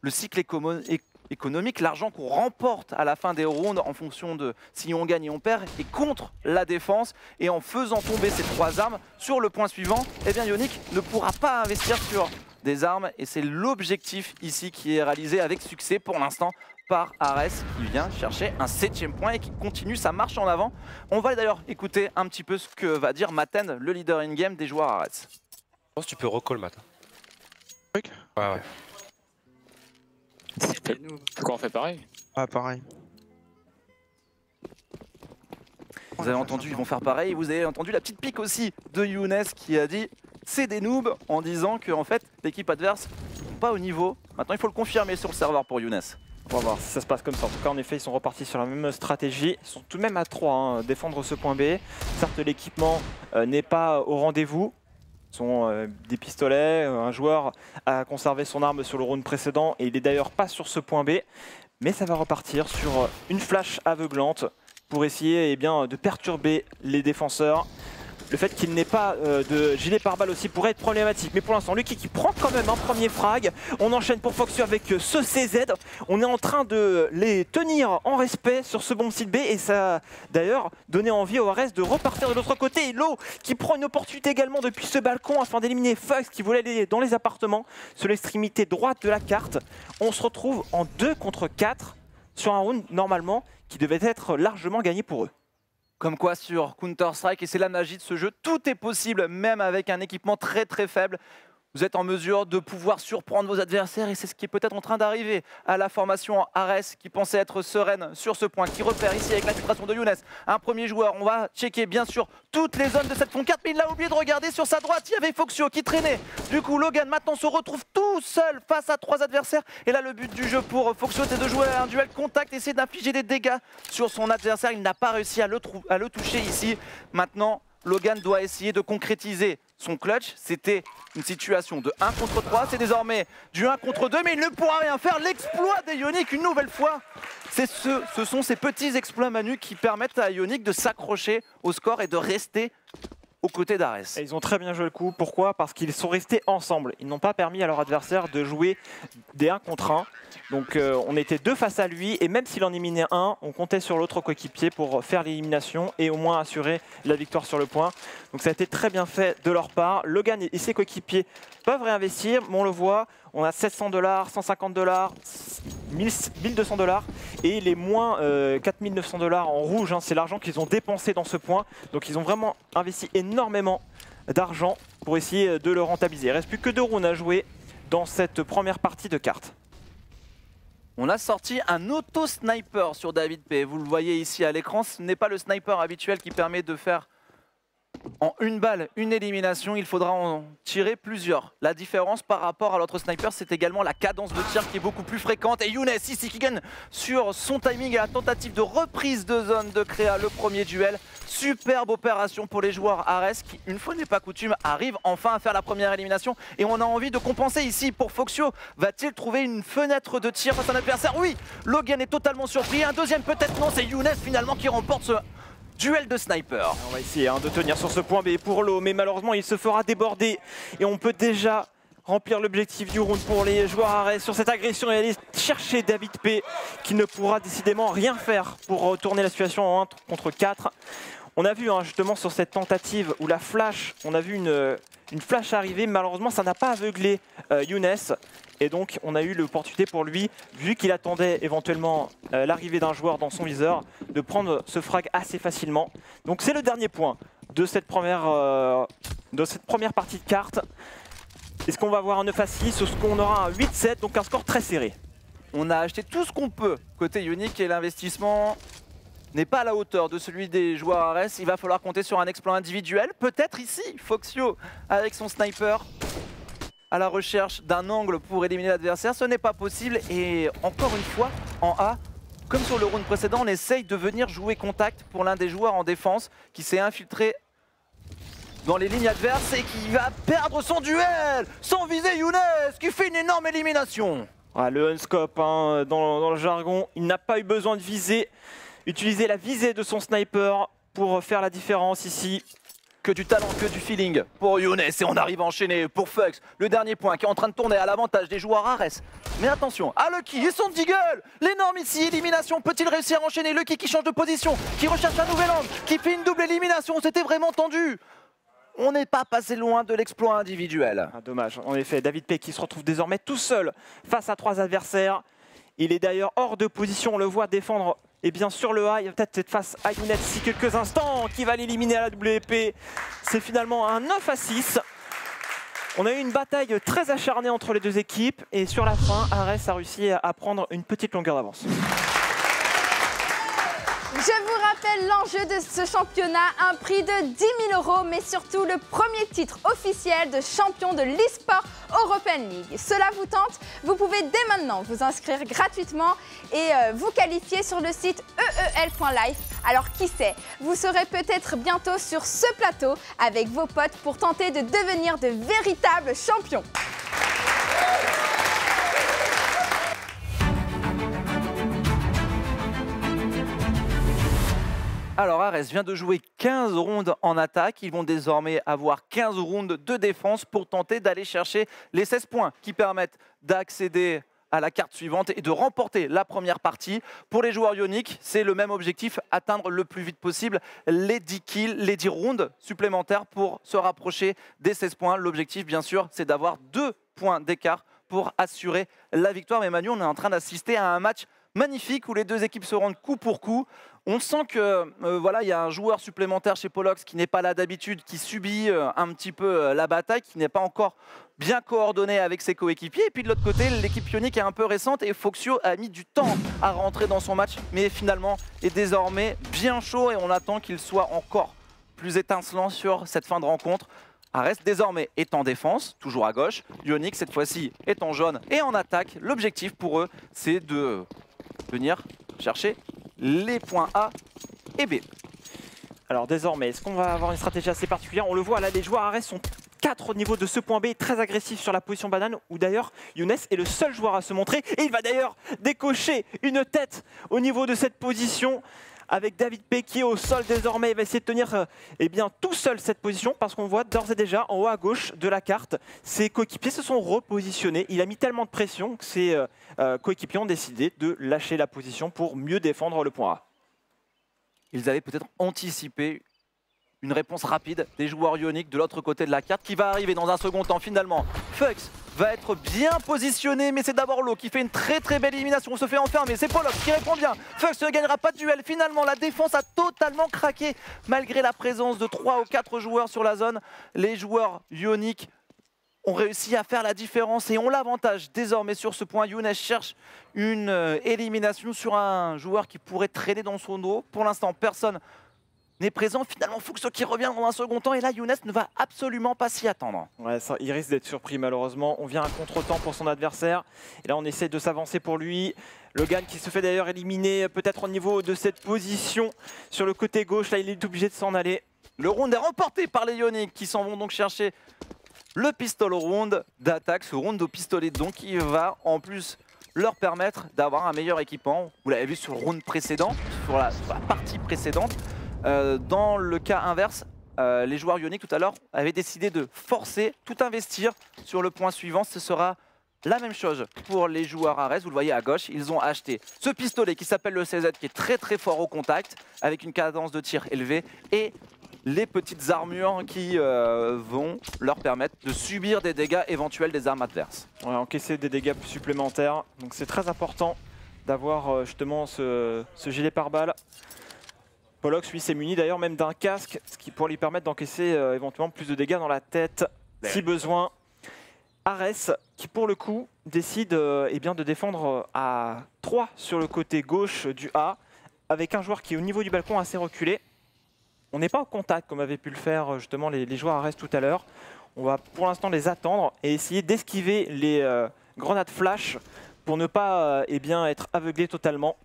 le cycle économique, l'argent qu'on remporte à la fin des rounds en fonction de si on gagne et on perd est contre la défense. Et en faisant tomber ces 3 armes sur le point suivant, eh bien Ionic ne pourra pas investir sur des armes et c'est l'objectif ici qui est réalisé avec succès pour l'instant par Ares qui vient chercher un 7e point et qui continue sa marche en avant. On va d'ailleurs écouter un petit peu ce que va dire Maten, le leader in-game des joueurs Ares. Je pense que tu peux recall Matt. Ouais, ouais. Quoi, on fait pareil? Ah, pareil. Vous avez entendu, ils vont faire pareil. Vous avez entendu la petite pique aussi de Younes qui a dit c'est des noobs en disant que en fait l'équipe adverse n'est pas au niveau. Maintenant il faut le confirmer sur le serveur pour Younes. On va voir si ça se passe comme ça. En tout cas, en effet, ils sont repartis sur la même stratégie. Ils sont tout de même à 3, hein, défendre ce point B. Certes, l'équipement n'est pas au rendez-vous. Ils ont des pistolets. Un joueur a conservé son arme sur le round précédent et il n'est d'ailleurs pas sur ce point B. Mais ça va repartir sur une flash aveuglante pour essayer de perturber les défenseurs. Le fait qu'il n'ait pas de gilet pare-balles aussi pourrait être problématique. Mais pour l'instant, Lucky qui prend quand même un premier frag. On enchaîne pour Foxio avec ce CZ. On est en train de les tenir en respect sur ce bon site B. Et ça a d'ailleurs donné envie au Ares de repartir de l'autre côté. Et Lo qui prend une opportunité également depuis ce balcon afin d'éliminer Fox qui voulait aller dans les appartements sur l'extrémité droite de la carte. On se retrouve en 2 contre 4 sur un round normalement qui devait être largement gagné pour eux. Comme quoi sur Counter-Strike, et c'est la magie de ce jeu, tout est possible, même avec un équipement très très faible. Vous êtes en mesure de pouvoir surprendre vos adversaires et c'est ce qui est peut-être en train d'arriver à la formation Ares qui pensait être sereine sur ce point, qui repère ici avec l'infiltration de Younes. Un premier joueur, on va checker bien sûr toutes les zones de cette fond 4, mais il a oublié de regarder sur sa droite, il y avait Foxio qui traînait. Du coup, Logan maintenant se retrouve tout seul face à 3 adversaires. Et là, le but du jeu pour Foxio, c'est de jouer à un duel contact, essayer d'infliger des dégâts sur son adversaire. Il n'a pas réussi à le toucher ici. Maintenant, Logan doit essayer de concrétiser son clutch. C'était une situation de 1 contre 3, c'est désormais du 1 contre 2, mais il ne pourra rien faire. L'exploit d'Ionic une nouvelle fois. Ce sont ces petits exploits Manu qui permettent à Ionic de s'accrocher au score et de rester aux côtés d'Ares. Ils ont très bien joué le coup. Pourquoi? Parce qu'ils sont restés ensemble. Ils n'ont pas permis à leur adversaire de jouer des 1 contre 1. Donc on était 2 face à lui et même s'il en éliminait un, on comptait sur l'autre coéquipier pour faire l'élimination et au moins assurer la victoire sur le point. Donc ça a été très bien fait de leur part. Logan et ses coéquipiers peuvent réinvestir, mais on le voit, on a $700, $150, $1200 et les moins $4900 en rouge, hein, c'est l'argent qu'ils ont dépensé dans ce point. Donc ils ont vraiment investi énormément d'argent pour essayer de le rentabiliser. Il ne reste plus que 2 rounds à jouer dans cette première partie de cartes. On a sorti un auto-sniper sur David P. Vous le voyez ici à l'écran, ce n'est pas le sniper habituel qui permet de faire en une balle une élimination, il faudra en tirer plusieurs. La différence par rapport à l'autre sniper, c'est également la cadence de tir qui est beaucoup plus fréquente. Et Younes ici qui gagne sur son timing et la tentative de reprise de zone de créa le premier duel. Superbe opération pour les joueurs Ares qui, une fois n'est pas coutume, arrivent enfin à faire la première élimination. Et on a envie de compenser ici pour Foxio. Va-t-il trouver une fenêtre de tir face à un adversaire? Oui, Logan est totalement surpris. Un deuxième peut-être non, c'est Younes finalement qui remporte ce duel de sniper. On va essayer de tenir sur ce point B pour Lo, mais malheureusement il se fera déborder. Et on peut déjà remplir l'objectif du round pour les joueurs Ares sur cette agression et aller chercher David P qui ne pourra décidément rien faire pour retourner la situation en 1 contre 4. On a vu justement sur cette tentative où la flash, on a vu une flash arriver, malheureusement ça n'a pas aveuglé Younes. Et donc on a eu l'opportunité pour lui, vu qu'il attendait éventuellement l'arrivée d'un joueur dans son viseur, de prendre ce frag assez facilement. Donc c'est le dernier point de cette première partie de cartes. Est-ce qu'on va avoir un 9 à 6 ou est-ce qu'on aura un 8-7, donc un score très serré? On a acheté tout ce qu'on peut côté Ionic et l'investissement n'est pas à la hauteur de celui des joueurs Ares. Il va falloir compter sur un exploit individuel. Peut-être ici, Foxio avec son sniper à la recherche d'un angle pour éliminer l'adversaire. Ce n'est pas possible et encore une fois, en A, comme sur le round précédent, on essaye de venir jouer contact pour l'un des joueurs en défense qui s'est infiltré dans les lignes adverses et qui va perdre son duel sans viser Younes qui fait une énorme élimination. Le unscope dans le jargon, il n'a pas eu besoin de viser. Utiliser la visée de son sniper pour faire la différence ici. Que du talent, que du feeling pour Younes et on arrive à enchaîner pour Fux. Le dernier point qui est en train de tourner à l'avantage des joueurs Ares. Mais attention, à Lucky et son deagle. L'énorme ici, élimination. Peut-il réussir à enchaîner? Lucky qui change de position, qui recherche un nouvel angle, qui fait une double élimination. C'était vraiment tendu. on n'est pas passé loin de l'exploit individuel. Ah, dommage, en effet, David P qui se retrouve désormais tout seul face à 3 adversaires. Il est d'ailleurs hors de position, on le voit défendre bien sur le A. Il va peut-être être face à Younes d'ici quelques instants qui va l'éliminer à la WP. C'est finalement un 9-6. On a eu une bataille très acharnée entre les deux équipes et sur la fin, Ares a réussi à prendre une petite longueur d'avance. Je vous rappelle l'enjeu de ce championnat, un prix de 10 000 €, mais surtout le premier titre officiel de champion de l'e-sport European League. Cela vous tente? Vous pouvez dès maintenant vous inscrire gratuitement et vous qualifier sur le site eel.life. Alors qui sait, vous serez peut-être bientôt sur ce plateau avec vos potes pour tenter de devenir de véritables champions. Alors Ares vient de jouer 15 rounds en attaque. Ils vont désormais avoir 15 rounds de défense pour tenter d'aller chercher les 16 points qui permettent d'accéder à la carte suivante et de remporter la première partie. Pour les joueurs ioniques, c'est le même objectif, atteindre le plus vite possible les 10 kills, les 10 rounds supplémentaires pour se rapprocher des 16 points. L'objectif, bien sûr, c'est d'avoir 2 points d'écart pour assurer la victoire. Mais Manu, on est en train d'assister à un match magnifique où les deux équipes se rendent coup pour coup. On sent que voilà, il y a un joueur supplémentaire chez Polox qui n'est pas là d'habitude, qui subit un petit peu la bataille, qui n'est pas encore bien coordonné avec ses coéquipiers. Et puis de l'autre côté, l'équipe ionique est un peu récente et Foxio a mis du temps à rentrer dans son match, mais finalement est désormais bien chaud et on attend qu'il soit encore plus étincelant sur cette fin de rencontre. Ares désormais est en défense, toujours à gauche. Ionique cette fois-ci est en jaune et en attaque. L'objectif pour eux, c'est de venir chercher les points A et B. Alors désormais, est-ce qu'on va avoir une stratégie assez particulière? On le voit là, les joueurs Ares sont 4 au niveau de ce point B, très agressifs sur la position banane, où d'ailleurs Younes est le seul joueur à se montrer. Et il va d'ailleurs décocher une tête au niveau de cette position, avec David P qui est au sol désormais. Il va essayer de tenir tout seul cette position, parce qu'on voit d'ores et déjà en haut à gauche de la carte, ses coéquipiers se sont repositionnés. Il a mis tellement de pression que ses coéquipiers ont décidé de lâcher la position pour mieux défendre le point A. Ils avaient peut-être anticipé une réponse rapide des joueurs ioniques de l'autre côté de la carte qui va arriver dans un second temps finalement. Fux va être bien positionné, mais c'est d'abord Lo qui fait une très belle élimination. On se fait enfermer, c'est Polox qui répond bien. Fux ne gagnera pas de duel. Finalement, la défense a totalement craqué malgré la présence de 3 ou 4 joueurs sur la zone. Les joueurs ioniques ont réussi à faire la différence et ont l'avantage désormais sur ce point. Younes cherche une élimination sur un joueur qui pourrait traîner dans son dos. Pour l'instant, personne n'est présent. Finalement, Fuxo qui revient dans un second temps et là, Younes ne va absolument pas s'y attendre. Ouais, ça, il risque d'être surpris malheureusement. On vient à contre-temps pour son adversaire et là, on essaie de s'avancer pour lui. Le Gan qui se fait d'ailleurs éliminer peut-être au niveau de cette position sur le côté gauche. Là, il est obligé de s'en aller. Le round est remporté par les Ioniques qui s'en vont donc chercher le pistol round d'attaque, ce round au pistolet donc qui va en plus leur permettre d'avoir un meilleur équipement. Vous l'avez vu sur le round précédent, sur la partie précédente. Dans le cas inverse, les joueurs ioniques tout à l'heure avaient décidé de forcer, tout investir sur le point suivant. Ce sera la même chose pour les joueurs Ares. Vous le voyez à gauche, ils ont acheté ce pistolet qui s'appelle le CZ qui est très fort au contact avec une cadence de tir élevée et les petites armures qui vont leur permettre de subir des dégâts éventuels des armes adverses. Ouais, encaisser des dégâts supplémentaires, donc c'est très important d'avoir justement ce gilet pare-balles. Polox lui s'est muni d'ailleurs même d'un casque, ce qui pourrait lui permettre d'encaisser éventuellement plus de dégâts dans la tête si besoin. Ares qui pour le coup décide de défendre à 3 sur le côté gauche du A, avec un joueur qui est au niveau du balcon assez reculé. On n'est pas au contact comme avaient pu le faire justement les joueurs Ares tout à l'heure. On va pour l'instant les attendre et essayer d'esquiver les grenades flash pour ne pas être aveuglé totalement.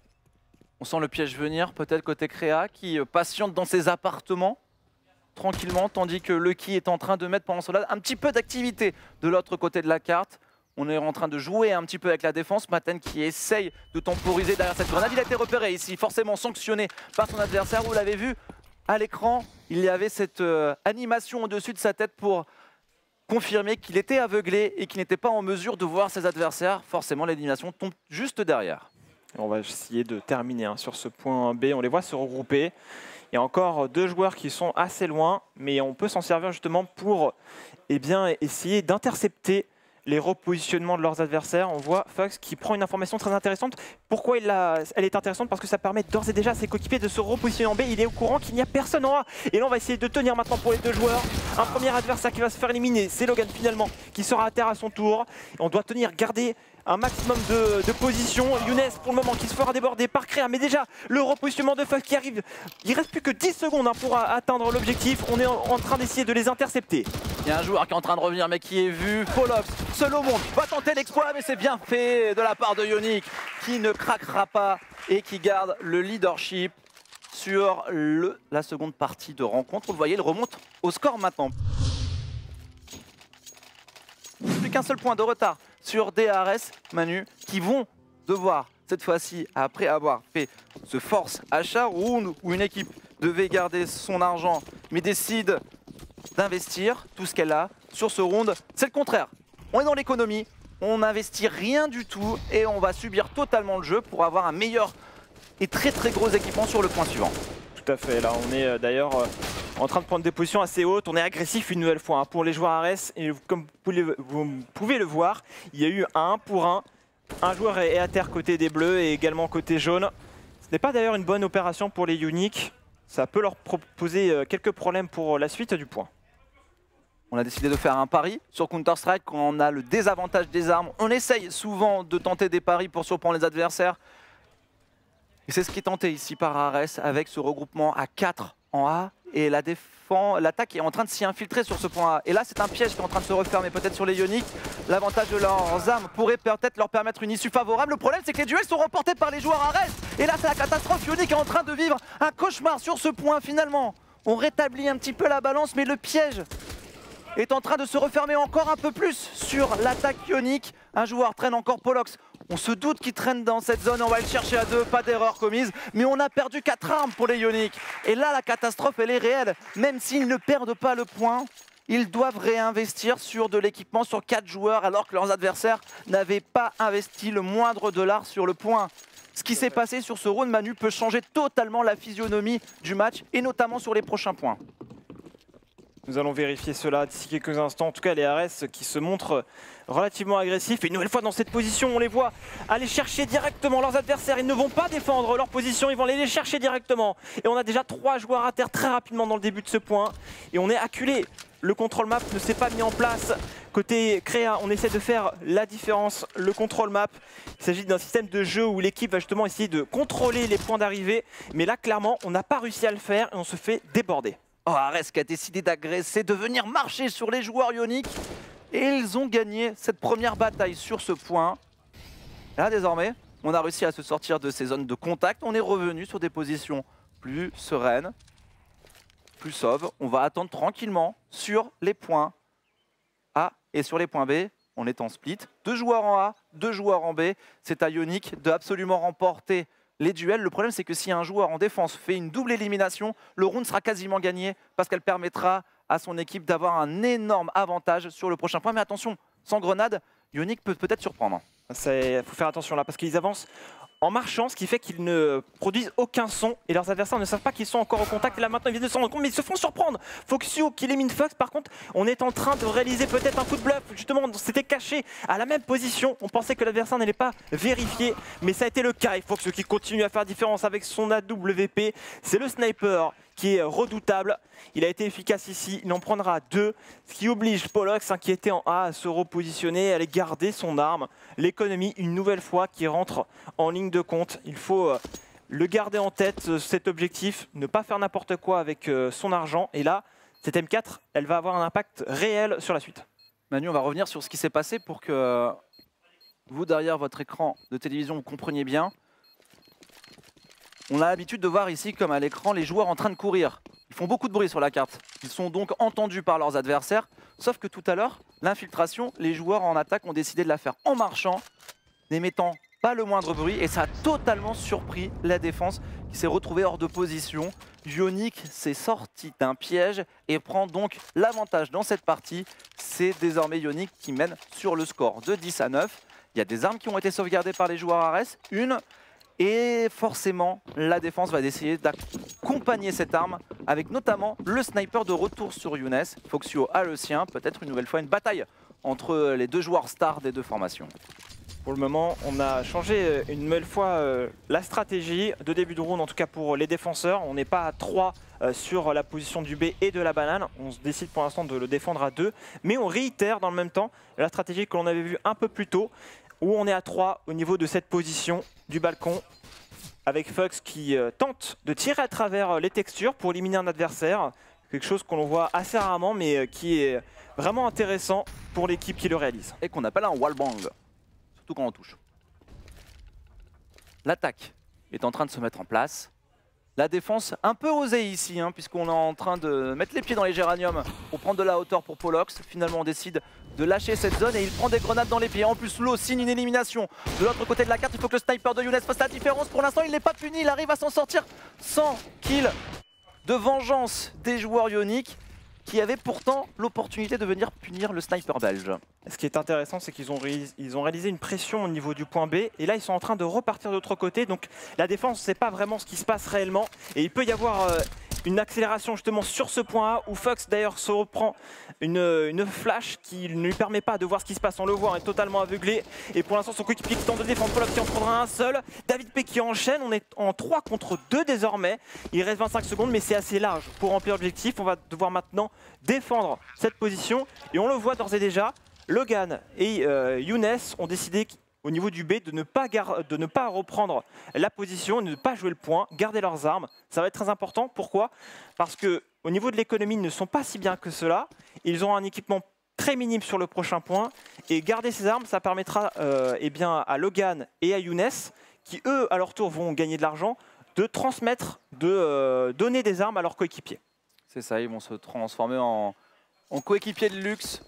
On sent le piège venir peut-être côté Créa qui patiente dans ses appartements tranquillement tandis que Lucky est en train de mettre pendant cela un petit peu d'activité de l'autre côté de la carte. On est en train de jouer un petit peu avec la défense. Maten qui essaye de temporiser derrière cette grenade. Il a été repéré ici, forcément sanctionné par son adversaire. Vous l'avez vu à l'écran, il y avait cette animation au-dessus de sa tête pour confirmer qu'il était aveuglé et qu'il n'était pas en mesure de voir ses adversaires. Forcément, l'élimination tombe juste derrière. On va essayer de terminer sur ce point B. On les voit se regrouper. Il y a encore 2 joueurs qui sont assez loin, mais on peut s'en servir justement pour essayer d'intercepter les repositionnements de leurs adversaires. On voit Fox qui prend une information très intéressante. Pourquoi elle est intéressante? Parce que ça permet d'ores et déjà à ses coéquipiers de se repositionner en B. Il est au courant qu'il n'y a personne en A. Et là, on va essayer de tenir maintenant pour les 2 joueurs. Un premier adversaire qui va se faire éliminer, c'est Logan finalement, qui sera à terre à son tour. On doit tenir, garder un maximum de position. Younes pour le moment qui se fera déborder par Créa, mais déjà le repositionnement de Fox qui arrive. Il reste plus que 10 secondes pour atteindre l'objectif. On est en train d'essayer de les intercepter. Il y a un joueur qui est en train de revenir mais qui est vu. Polox, seul au monde, va tenter l'exploit, mais c'est bien fait de la part de Yonick qui ne craquera pas et qui garde le leadership sur la seconde partie de rencontre. Vous le voyez, il remonte au score maintenant. Plus qu'un seul point de retard sur DRS, Manu, qui vont devoir, cette fois-ci, après avoir fait ce force achat round où une équipe devait garder son argent, mais décide d'investir tout ce qu'elle a sur ce round. C'est le contraire. On est dans l'économie, on n'investit rien du tout et on va subir totalement le jeu pour avoir un meilleur et très gros équipement sur le point suivant. Tout à fait, là on est d'ailleurs en train de prendre des positions assez hautes. On est agressif une nouvelle fois pour les joueurs Ares. Et comme vous pouvez le voir, il y a eu un 1 pour 1. Un joueur est à terre côté des bleus et également côté jaune. Ce n'est pas d'ailleurs une bonne opération pour les Yonick. Ça peut leur proposer quelques problèmes pour la suite du point. On a décidé de faire un pari sur Counter-Strike quand on a le désavantage des armes. On essaye souvent de tenter des paris pour surprendre les adversaires. Et c'est ce qui est tenté ici par Ares avec ce regroupement à 4 en A. Et l'attaque est en train de s'y infiltrer sur ce point A. Et là, c'est un piège qui est en train de se refermer peut-être sur les Yonick. L'avantage de leurs armes pourrait peut-être leur permettre une issue favorable. Le problème, c'est que les duels sont remportés par les joueurs Ares. Et là, c'est la catastrophe. Yonick est en train de vivre un cauchemar sur ce point finalement. On rétablit un petit peu la balance, mais le piège est en train de se refermer encore un peu plus sur l'attaque Yonick. Un joueur traîne encore Polox. On se doute qu'il traîne dans cette zone, on va le chercher à 2, pas d'erreur commise. Mais on a perdu 4 armes pour les Yonick. Et là, la catastrophe, elle est réelle. Même s'ils ne perdent pas le point, ils doivent réinvestir sur de l'équipement sur 4 joueurs alors que leurs adversaires n'avaient pas investi le moindre dollar sur le point. Ce qui s'est passé sur ce round, Manu, peut changer totalement la physionomie du match et notamment sur les prochains points. Nous allons vérifier cela d'ici quelques instants. En tout cas, les Ares qui se montrent relativement agressifs. Et une nouvelle fois dans cette position, on les voit aller chercher directement leurs adversaires. Ils ne vont pas défendre leur position, ils vont aller les chercher directement. Et on a déjà 3 joueurs à terre très rapidement dans le début de ce point. Et on est acculé. Le contrôle map ne s'est pas mis en place. Côté Créa, on essaie de faire la différence. Le contrôle map, il s'agit d'un système de jeu où l'équipe va justement essayer de contrôler les points d'arrivée. Mais là, clairement, on n'a pas réussi à le faire et on se fait déborder. Oh, Ares qui a décidé d'agresser, de venir marcher sur les joueurs Yonick. Et ils ont gagné cette première bataille sur ce point. Là, désormais, on a réussi à se sortir de ces zones de contact. On est revenu sur des positions plus sereines, plus sauves. On va attendre tranquillement sur les points A et sur les points B. On est en split. 2 joueurs en A, 2 joueurs en B. C'est à Yonick de absolument remporter les duels. Le problème, c'est que si un joueur en défense fait une double élimination, le round sera quasiment gagné parce qu'elle permettra à son équipe d'avoir un énorme avantage sur le prochain point. Mais attention, sans grenade, Yonick peut peut-être surprendre. Il faut faire attention là parce qu'ils avancent en marchant, ce qui fait qu'ils ne produisent aucun son et leurs adversaires ne savent pas qu'ils sont encore au contact. Et là maintenant ils viennent de s'en rendre compte, mais ils se font surprendre. Foxio qui élimine Fox, par contre on est en train de réaliser peut-être un coup de bluff. Justement, c'était caché à la même position. On pensait que l'adversaire n'allait pas vérifier, mais ça a été le cas. Et Fox qui continue à faire différence avec son AWP. C'est le sniper qui est redoutable. Il a été efficace ici, il en prendra 2, ce qui oblige Polox, qui était en A, à se repositionner, à aller garder son arme. L'économie, une nouvelle fois, qui rentre en ligne de compte. Il faut le garder en tête, cet objectif, ne pas faire n'importe quoi avec son argent. Et là, cette M4, elle va avoir un impact réel sur la suite. Manu, on va revenir sur ce qui s'est passé pour que vous, derrière votre écran de télévision, vous compreniez bien. On a l'habitude de voir ici, comme à l'écran, les joueurs en train de courir. Ils font beaucoup de bruit sur la carte. Ils sont donc entendus par leurs adversaires. Sauf que tout à l'heure, l'infiltration, les joueurs en attaque ont décidé de la faire en marchant, n'émettant pas le moindre bruit. Et ça a totalement surpris la défense qui s'est retrouvée hors de position. Yonick s'est sorti d'un piège et prend donc l'avantage dans cette partie. C'est désormais Yonick qui mène sur le score de 10 à 9. Il y a des armes qui ont été sauvegardées par les joueurs Ares. Une Et forcément, la défense va essayer d'accompagner cette arme avec notamment le sniper de retour sur Younes. Foxio a le sien, peut-être une nouvelle fois une bataille entre les deux joueurs stars des deux formations. Pour le moment, on a changé une nouvelle fois la stratégie de début de round, en tout cas pour les défenseurs. On n'est pas à 3 sur la position du B et de la banane. On se décide pour l'instant de le défendre à 2. Mais on réitère dans le même temps la stratégie que l'on avait vue un peu plus tôt, où on est à 3 au niveau de cette position du balcon, avec Fox qui tente de tirer à travers les textures pour éliminer un adversaire. Quelque chose qu'on voit assez rarement, mais qui est vraiment intéressant pour l'équipe qui le réalise. Et qu'on appelle un wallbang. Surtout quand on touche. L'attaque est en train de se mettre en place. La défense un peu osée ici, hein, puisqu'on est en train de mettre les pieds dans les géraniums pour prendre de la hauteur pour Polox. Finalement, on décide de lâcher cette zone et il prend des grenades dans les pieds. En plus, Lo signe une élimination. De l'autre côté de la carte, il faut que le sniper de Younes fasse la différence. Pour l'instant, il n'est pas puni. Il arrive à s'en sortir sans kill de vengeance des joueurs ioniques, qui avaient pourtant l'opportunité de venir punir le sniper belge. Ce qui est intéressant, c'est qu'ils ont réalisé une pression au niveau du point B, et là ils sont en train de repartir de l'autre côté, donc la défense ne sait pas vraiment ce qui se passe réellement, et il peut y avoir une accélération justement sur ce point A, où Fox d'ailleurs se reprend une flash qui ne lui permet pas de voir ce qui se passe, on le voit, on est totalement aveuglé, et pour l'instant son coéquipier qui tente de défendre, Polox qui en prendra un seul, David P qui enchaîne, on est en 3 contre 2 désormais, il reste 25 secondes mais c'est assez large pour remplir l'objectif, on va devoir maintenant défendre cette position, et on le voit d'ores et déjà, Logan et Younes ont décidé au niveau du B de ne pas reprendre la position, de ne pas jouer le point, garder leurs armes. Ça va être très important. Pourquoi? Parce qu'au niveau de l'économie, ils ne sont pas si bien que cela. Ils ont un équipement très minime sur le prochain point. Et garder ces armes, ça permettra eh bien, à Logan et à Younes, qui eux, à leur tour, vont gagner de l'argent, de transmettre, de donner des armes à leurs coéquipiers. C'est ça, ils vont se transformer en coéquipiers de luxe,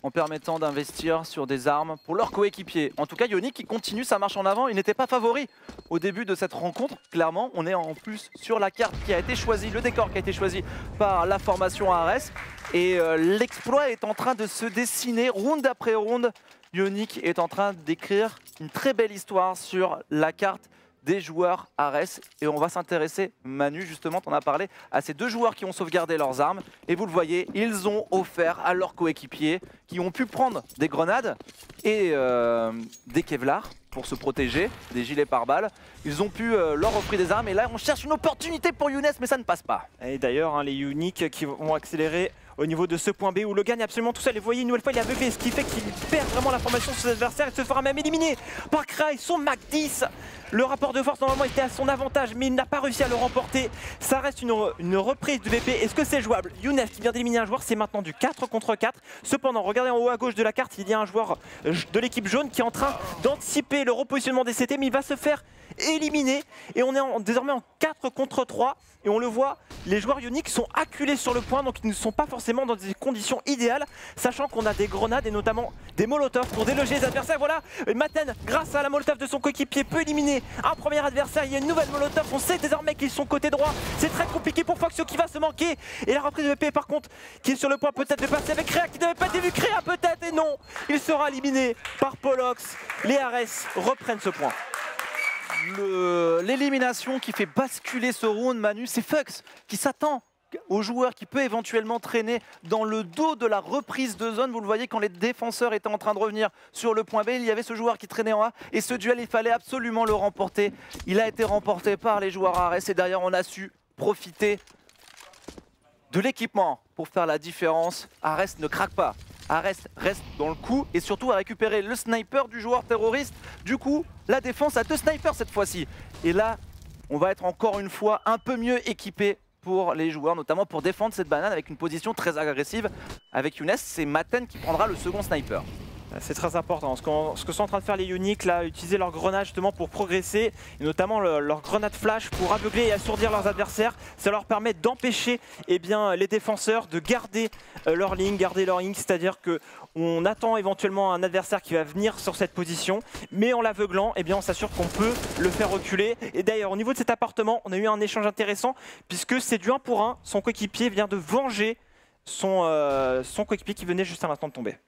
en permettant d'investir sur des armes pour leurs coéquipiers. En tout cas, Ionic qui continue sa marche en avant, il n'était pas favori au début de cette rencontre. Clairement, on est en plus sur la carte qui a été choisie, le décor qui a été choisi par la formation Ares. Et l'exploit est en train de se dessiner round après round. Ionic est en train d'écrire une très belle histoire sur la carte des joueurs Ares, et on va s'intéresser, Manu justement, t'en as parlé, à ces deux joueurs qui ont sauvegardé leurs armes, et vous le voyez, ils ont offert à leurs coéquipiers qui ont pu prendre des grenades et des Kevlar pour se protéger, des gilets pare-balles. Ils ont pu leur offrir des armes, et là on cherche une opportunité pour Younes, mais ça ne passe pas. Et d'ailleurs, les Ionic qui vont accélérer au niveau de ce point B où Logan est absolument tout seul, et vous voyez une nouvelle fois il est aveuglé, ce qui fait qu'il perd vraiment la formation sur ses adversaires et se fera même éliminer par Cry, son Mac 10. Le rapport de force normalement était à son avantage, mais il n'a pas réussi à le remporter. Ça reste une reprise de VP. Est-ce que c'est jouable? Younes qui vient d'éliminer un joueur, c'est maintenant du 4 contre 4. Cependant, regardez en haut à gauche de la carte, il y a un joueur de l'équipe jaune qui est en train d'anticiper le repositionnement des CT, mais il va se faire éliminer, et on est désormais en 4 contre 3, et on le voit, les joueurs Ionic sont acculés sur le point, donc ils ne sont pas forcément dans des conditions idéales, sachant qu'on a des grenades et notamment des molotovs pour déloger les adversaires. Voilà, Maten, grâce à la molotov de son coéquipier, peut éliminer un premier adversaire. Il y a une nouvelle molotov, on sait désormais qu'ils sont côté droit, c'est très compliqué pour Foxio qui va se manquer, et la reprise de VP par contre qui est sur le point peut-être de passer avec Créa qui devait pas être vu, Créa peut-être, et non, il sera éliminé par Polox. Les Ares reprennent ce point. L'élimination qui fait basculer ce round, Manu, c'est Fox qui s'attend au joueur qui peut éventuellement traîner dans le dos de la reprise de zone. Vous le voyez, quand les défenseurs étaient en train de revenir sur le point B, il y avait ce joueur qui traînait en A, et ce duel, il fallait absolument le remporter. Il a été remporté par les joueurs Ares, et derrière on a su profiter de l'équipement pour faire la différence. Ares ne craque pas. Ares reste dans le coup et surtout à récupérer le sniper du joueur terroriste. Du coup, la défense a 2 snipers cette fois-ci. Et là, on va être encore une fois un peu mieux équipé pour les joueurs, notamment pour défendre cette banane avec une position très agressive. Avec Younes, c'est Maten qui prendra le second sniper. C'est très important. Ce que sont en train de faire les Ionic, là, utiliser leurs grenades justement pour progresser, et notamment leurs grenades flash pour aveugler et assourdir leurs adversaires. Ça leur permet d'empêcher les défenseurs de garder leur ligne, c'est-à-dire qu'on attend éventuellement un adversaire qui va venir sur cette position, mais en l'aveuglant, on s'assure qu'on peut le faire reculer. Et d'ailleurs, au niveau de cet appartement, on a eu un échange intéressant, puisque c'est du 1 pour 1. Son coéquipier vient de venger son coéquipier qui venait juste à l'instant de tomber.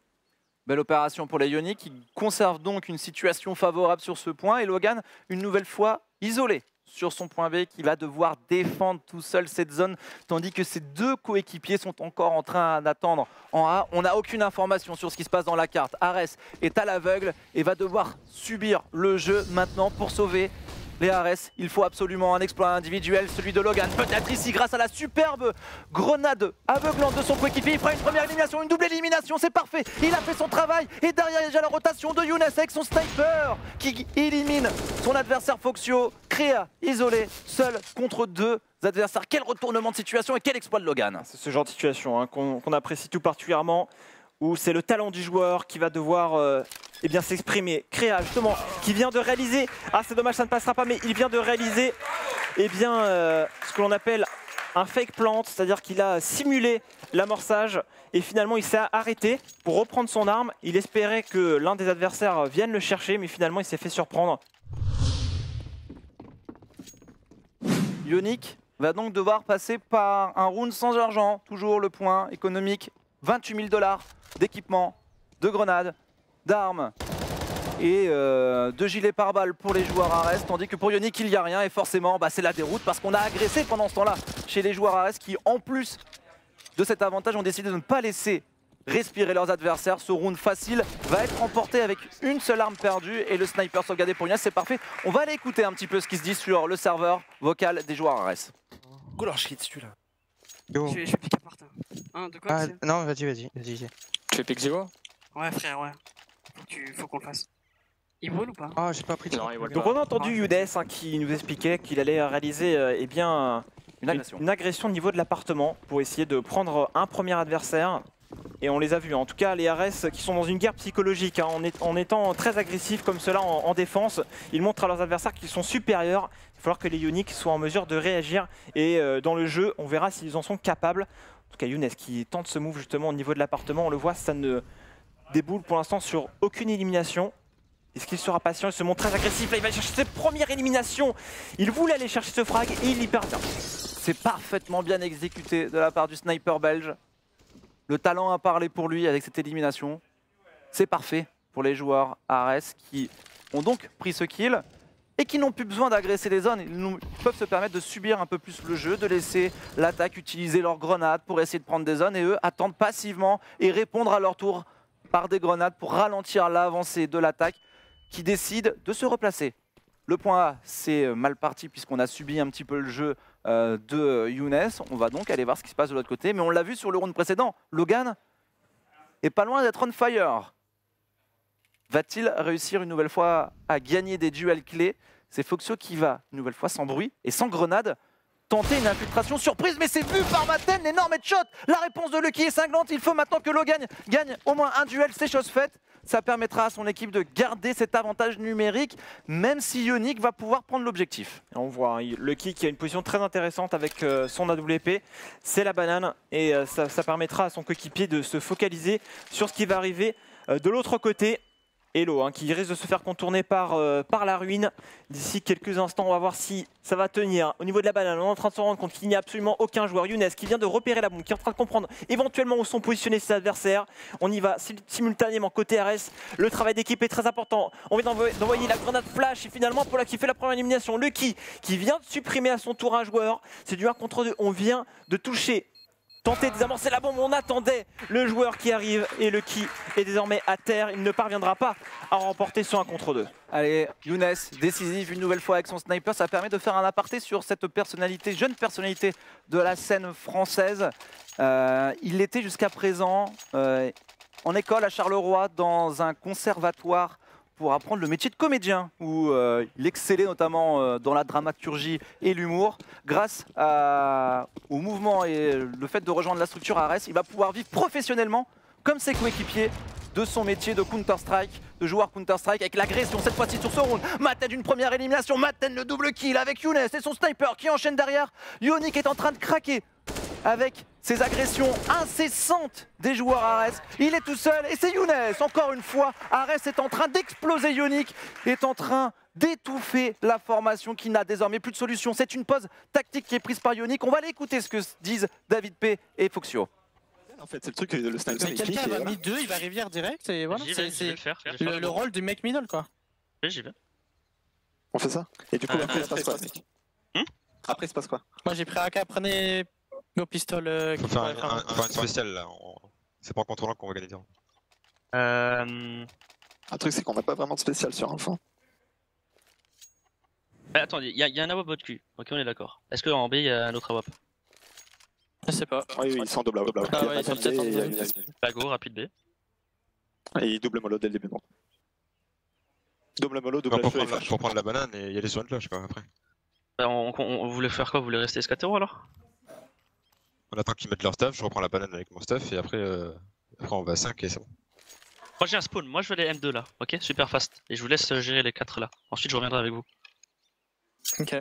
Belle opération pour les Ionic qui conservent donc une situation favorable sur ce point, et Logan une nouvelle fois isolé sur son point B qui va devoir défendre tout seul cette zone, tandis que ses deux coéquipiers sont encore en train d'attendre en A. On n'a aucune information sur ce qui se passe dans la carte. Ares est à l'aveugle et va devoir subir le jeu maintenant pour sauver les Ares. Il faut absolument un exploit individuel, celui de Logan. Peut-être ici, grâce à la superbe grenade aveuglante de son coéquipier, il fera une première élimination, une double élimination, c'est parfait. Il a fait son travail et derrière il y a déjà la rotation de Younes avec son sniper qui élimine son adversaire Foxio. Créa isolé, seul contre deux adversaires. Quel retournement de situation et quel exploit de Logan. C'est ce genre de situation hein, qu'on apprécie tout particulièrement, où c'est le talent du joueur qui va devoir eh bien s'exprimer. Créa justement qui vient de réaliser, ah c'est dommage ça ne passera pas, mais il vient de réaliser eh bien, ce que l'on appelle un fake plant, c'est-à-dire qu'il a simulé l'amorçage et finalement il s'est arrêté pour reprendre son arme. Il espérait que l'un des adversaires vienne le chercher, mais finalement il s'est fait surprendre. Ionic va donc devoir passer par un round sans argent, toujours le point économique, 28 000 $ d'équipement, de grenades, d'armes et de gilets pare-balles pour les joueurs Ares, tandis que pour Ionic il n'y a rien et forcément c'est la déroute parce qu'on a agressé pendant ce temps-là chez les joueurs Ares qui en plus de cet avantage ont décidé de ne pas laisser respirer leurs adversaires. Ce round facile va être remporté avec une seule arme perdue et le sniper sauvegardé pour Younes, c'est parfait. On va aller écouter un petit peu ce qui se dit sur le serveur vocal des joueurs Ares. Oula, je suis dessus là. Je vais piquer à part. Hein, de quoi Ah, non, vas-y. Tu fais pick zero? Ouais, frère, ouais. Faut qu'on le fasse. Il vole ou pas? Ah, j'ai pas pris de. Non, il vole Donc pas. on a entendu Younes qui nous expliquait qu'il allait réaliser eh bien, une agression au niveau de l'appartement pour essayer de prendre un premier adversaire. Et on les a vus, en tout cas les Ares qui sont dans une guerre psychologique, hein, en étant très agressifs comme cela en défense, ils montrent à leurs adversaires qu'ils sont supérieurs. Il va falloir que les Ionic soient en mesure de réagir et dans le jeu on verra s'ils en sont capables. En tout cas Younes qui tente ce move justement au niveau de l'appartement, on le voit, ça ne déboule pour l'instant sur aucune élimination. Est-ce qu'il sera patient? Il se montre très agressif, là il va chercher cette première élimination. Il voulait aller chercher ce frag et il y perd bien. C'est parfaitement bien exécuté de la part du sniper belge. Le talent a parlé pour lui avec cette élimination. C'est parfait pour les joueurs Ares qui ont donc pris ce kill et qui n'ont plus besoin d'agresser les zones. Ils peuvent se permettre de subir un peu plus le jeu, de laisser l'attaque utiliser leurs grenades pour essayer de prendre des zones et eux attendent passivement et répondre à leur tour par des grenades pour ralentir l'avancée de l'attaque qui décide de se replacer. Le point A, c'est mal parti puisqu'on a subi un petit peu le jeu de Younes. On va donc aller voir ce qui se passe de l'autre côté. Mais on l'a vu sur le round précédent, Logan est pas loin d'être on fire. Va-t-il réussir une nouvelle fois à gagner des duels clés? C'est Foxio qui va, une nouvelle fois sans bruit et sans grenade, tenter une infiltration surprise, mais c'est vu par Maten, l'énorme headshot. La réponse de Lucky est cinglante, il faut maintenant que Logan gagne au moins un duel, c'est chose faite. Ça permettra à son équipe de garder cet avantage numérique, même si Ionic va pouvoir prendre l'objectif. On voit Lucky qui a une position très intéressante avec son AWP, c'est la banane et ça permettra à son coéquipier de se focaliser sur ce qui va arriver de l'autre côté. Elo qui risque de se faire contourner par la ruine d'ici quelques instants. On va voir si ça va tenir. Au niveau de la banane, on est en train de se rendre compte qu'il n'y a absolument aucun joueur. Younes qui vient de repérer la bombe, qui est en train de comprendre éventuellement où sont positionnés ses adversaires. On y va simultanément côté Ares. Le travail d'équipe est très important. On vient d'envoyer la grenade flash et finalement pour qui fait la première élimination, Lucky qui vient de supprimer à son tour un joueur. C'est du 1 contre 2. On vient de toucher. Tenter de désamorcer la bombe, on attendait le joueur qui arrive et Lucky est désormais à terre. Il ne parviendra pas à remporter ce 1 contre 2. Allez, Younes, décisif une nouvelle fois avec son sniper. Ça permet de faire un aparté sur cette personnalité, jeune personnalité de la scène française. Il était jusqu'à présent en école à Charleroi dans un conservatoire pour apprendre le métier de comédien, où il excellait notamment dans la dramaturgie et l'humour. Grâce au mouvement et le fait de rejoindre la structure Ares, il va pouvoir vivre professionnellement, comme ses coéquipiers, de son métier de Counter-Strike, de joueur Counter-Strike, avec l'agression cette fois-ci sur ce round. Maten une première élimination, Maten le double kill avec Younes et son sniper qui enchaîne derrière. Ionic est en train de craquer avec ces agressions incessantes des joueurs Ares. Il est tout seul et c'est Younes, encore une fois. Ares est en train d'exploser, Ionic est en train d'étouffer la formation qui n'a désormais plus de solution. C'est une pause tactique qui est prise par Ionic. On va aller écouter ce que disent David P et Foxio. En fait, c'est le truc que le sniper explique. Quelqu'un va mid 2, il va rivière direct et voilà. C'est le rôle du mec middle quoi. Oui, j'y vais. On fait ça? Et du coup, après, il se passe quoi? Après, il se passe quoi? Moi j'ai pris AK, prenez nos pistoles. Faut faire une spéciale là. C'est pas en contrôlant qu'on va gagner des rangs. Un truc, c'est qu'on n'a pas vraiment de spécial sur Info. Attendez, il y a un AWP de cul. Ok, on est d'accord. Est-ce qu'en B, il y a un autre AWP? Je sais pas. Oui, ils sont double AWP. Ah ouais, ils sont peut-être en double. Bah go, rapide B. Et double mollo dès le début. Double mollo, double Pour feu et flash. prendre la banane et y aller sur une cloche quoi après. Bah, on voulait faire quoi? Vous voulez rester SKTO alors? On attend qu'ils mettent leur stuff, je reprends la banane avec mon stuff et après on va à 5 et c'est bon. Moi j'ai un spawn, moi je veux les M2 là, ok? Super fast. Et je vous laisse gérer les 4 là. Ensuite je reviendrai avec vous. Ok.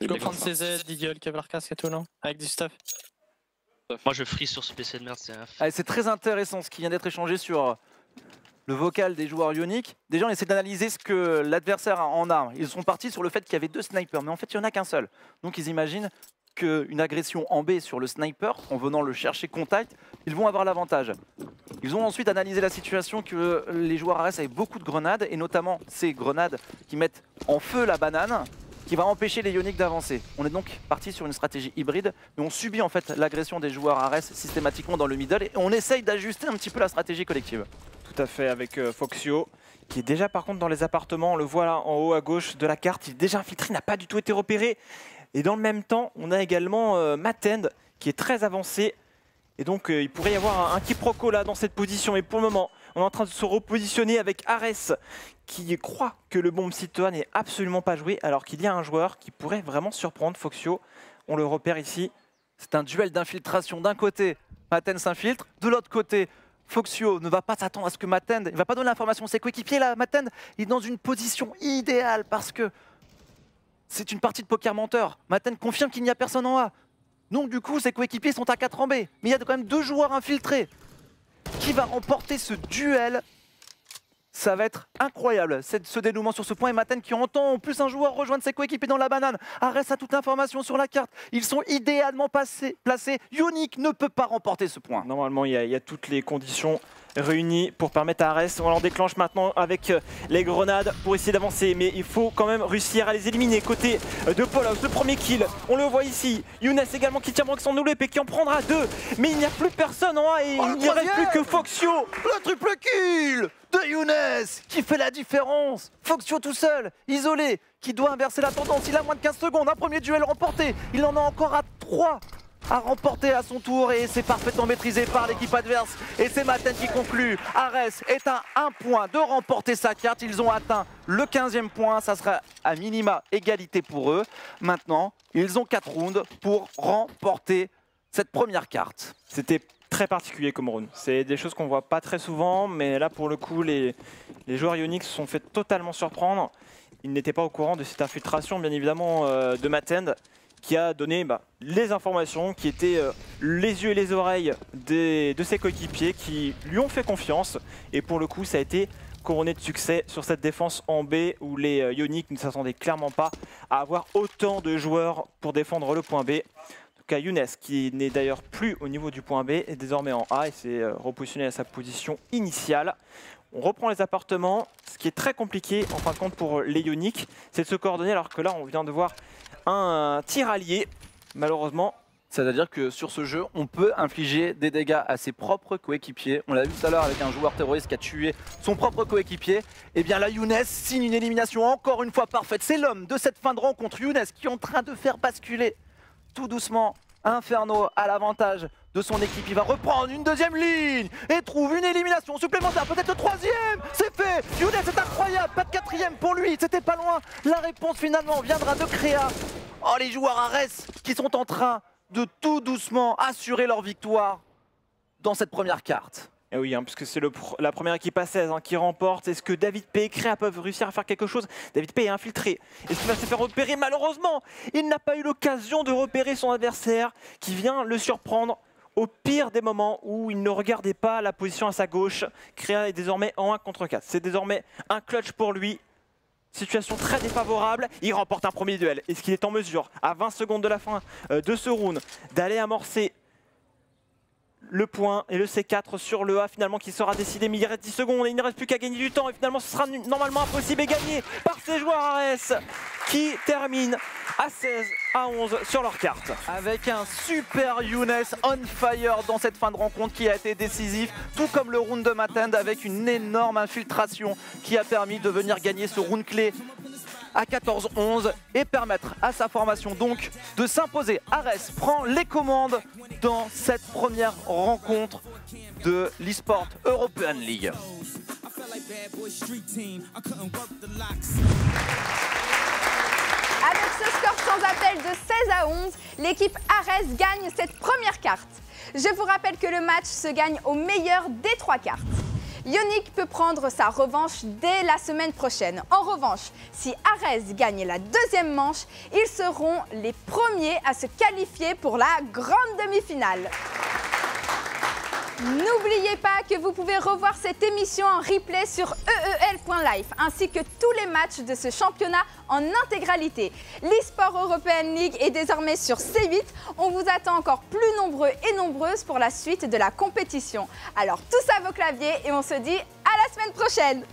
Je peux prendre CZ, Deagle, Kevlar Casque et tout, non? Avec du stuff. Moi je freeze sur ce PC de merde, c'est un... Allez, c'est très intéressant ce qui vient d'être échangé sur le vocal des joueurs ioniques. Déjà, on essaie d'analyser ce que l'adversaire a en arme. Ils sont partis sur le fait qu'il y avait 2 snipers, mais en fait, il n'y en a qu'un seul. Donc, ils imaginent qu'une agression en B sur le sniper, en venant le chercher contact, ils vont avoir l'avantage. Ils ont ensuite analysé la situation que les joueurs ARES avaient beaucoup de grenades, et notamment ces grenades qui mettent en feu la banane, qui va empêcher les ioniques d'avancer. On est donc parti sur une stratégie hybride, mais on subit en fait l'agression des joueurs ARES systématiquement dans le middle, et on essaye d'ajuster un petit peu la stratégie collective. Tout à fait, avec Foxio, qui est déjà par contre dans les appartements, on le voit là en haut à gauche de la carte, il est déjà infiltré, il n'a pas du tout été repéré. Et dans le même temps, on a également Matend, qui est très avancé. Et donc il pourrait y avoir un quiproquo là dans cette position. Et pour le moment, on est en train de se repositionner avec Ares, qui croit que le bomb Citoa n'est absolument pas joué, alors qu'il y a un joueur qui pourrait vraiment surprendre Foxio. On le repère ici. C'est un duel d'infiltration. D'un côté, Matend s'infiltre. De l'autre côté, Foxio ne va pas s'attendre à ce que Matend, il ne va pas donner l'information à ses coéquipiers là. Matend est dans une position idéale parce que c'est une partie de poker menteur. Matend confirme qu'il n'y a personne en A. Donc du coup, ses coéquipiers sont à 4 en B. Mais il y a quand même 2 joueurs infiltrés. Qui va remporter ce duel? Ça va être incroyable, ce dénouement sur ce point. Et Matend qui entend en plus un joueur rejoindre ses coéquipiers dans la banane. Ares a toute l'information sur la carte. Ils sont idéalement placés. Ionic ne peut pas remporter ce point. Normalement, il y a toutes les conditions réunies pour permettre à Ares. On en déclenche maintenant avec les grenades pour essayer d'avancer. Mais il faut quand même réussir à les éliminer. Côté de Polos, le premier kill, on le voit ici. Younes également qui tient avec son WP et qui en prendra 2. Mais il n'y a plus personne en A et il n'y reste plus que Foxio. Le triple kill de Younes qui fait la différence. Foxio tout seul, isolé, qui doit inverser la tendance. Il a moins de 15 secondes, un premier duel remporté. Il en a encore à 3 à remporter à son tour et c'est parfaitement maîtrisé par l'équipe adverse. Et c'est Matend qui conclut. Ares est à 1 point de remporter sa carte. Ils ont atteint le 15e point. Ça sera à minima égalité pour eux. Maintenant, ils ont 4 rounds pour remporter cette première carte. C'était très particulier comme round. C'est des choses qu'on voit pas très souvent, mais là pour le coup, les joueurs Ionic se sont fait totalement surprendre. Ils n'étaient pas au courant de cette infiltration, bien évidemment, de Matend, qui a donné les informations, qui étaient les yeux et les oreilles de ses coéquipiers, qui lui ont fait confiance. Et pour le coup, ça a été couronné de succès sur cette défense en B, où les Ionic ne s'attendaient clairement pas à avoir autant de joueurs pour défendre le point B. En tout cas, Younes, qui n'est d'ailleurs plus au niveau du point B, est désormais en A et s'est repositionné à sa position initiale. On reprend les appartements. Ce qui est très compliqué, en fin de compte, pour les Ionic, c'est de se coordonner, alors que là, on vient de voir un tir allié, malheureusement. C'est-à-dire que sur ce jeu, on peut infliger des dégâts à ses propres coéquipiers. On l'a vu tout à l'heure avec un joueur terroriste qui a tué son propre coéquipier. Et bien là, Younes signe une élimination encore une fois parfaite. C'est l'homme de cette fin de rencontre, Younes, qui est en train de faire basculer tout doucement Inferno à l'avantage de son équipe. Il va reprendre une deuxième ligne et trouve une élimination supplémentaire, peut-être le 3e. C'est fait. Younes est incroyable, pas de 4e pour lui, c'était pas loin. La réponse finalement viendra de Créa. Oh, les joueurs Ares qui sont en train de tout doucement assurer leur victoire dans cette première carte. Et oui, puisque c'est la première équipe à 16 qui remporte. Est-ce que David P et Créa peuvent réussir à faire quelque chose? David P est infiltré. Est-ce qu'il va se faire repérer? Malheureusement, il n'a pas eu l'occasion de repérer son adversaire qui vient le surprendre au pire des moments où il ne regardait pas la position à sa gauche. Créa est désormais en 1 contre 4. C'est désormais un clutch pour lui. Situation très défavorable. Il remporte un premier duel. Est-ce qu'il est en mesure, à 20 secondes de la fin de ce round, d'aller amorcer le point et le C4 sur le A finalement qui sera décidé, mais il reste 10 secondes et il ne reste plus qu'à gagner du temps et finalement ce sera normalement impossible et gagné par ces joueurs Ares qui terminent à 16-11 sur leur carte. Avec un super Younes on fire dans cette fin de rencontre qui a été décisif, tout comme le round de Matend avec une énorme infiltration qui a permis de venir gagner ce round clé à 14-11 et permettre à sa formation donc de s'imposer. Ares prend les commandes dans cette première rencontre de l'eSport European League. Avec ce score sans appel de 16-11, l'équipe Ares gagne cette première carte. Je vous rappelle que le match se gagne au meilleur des 3 cartes. Ionic peut prendre sa revanche dès la semaine prochaine. En revanche, si Ares gagne la deuxième manche, ils seront les premiers à se qualifier pour la grande demi-finale. N'oubliez pas que vous pouvez revoir cette émission en replay sur EEL.life ainsi que tous les matchs de ce championnat en intégralité. L'eSport European League est désormais sur C8. On vous attend encore plus nombreux et nombreuses pour la suite de la compétition. Alors tous à vos claviers et on se dit à la semaine prochaine.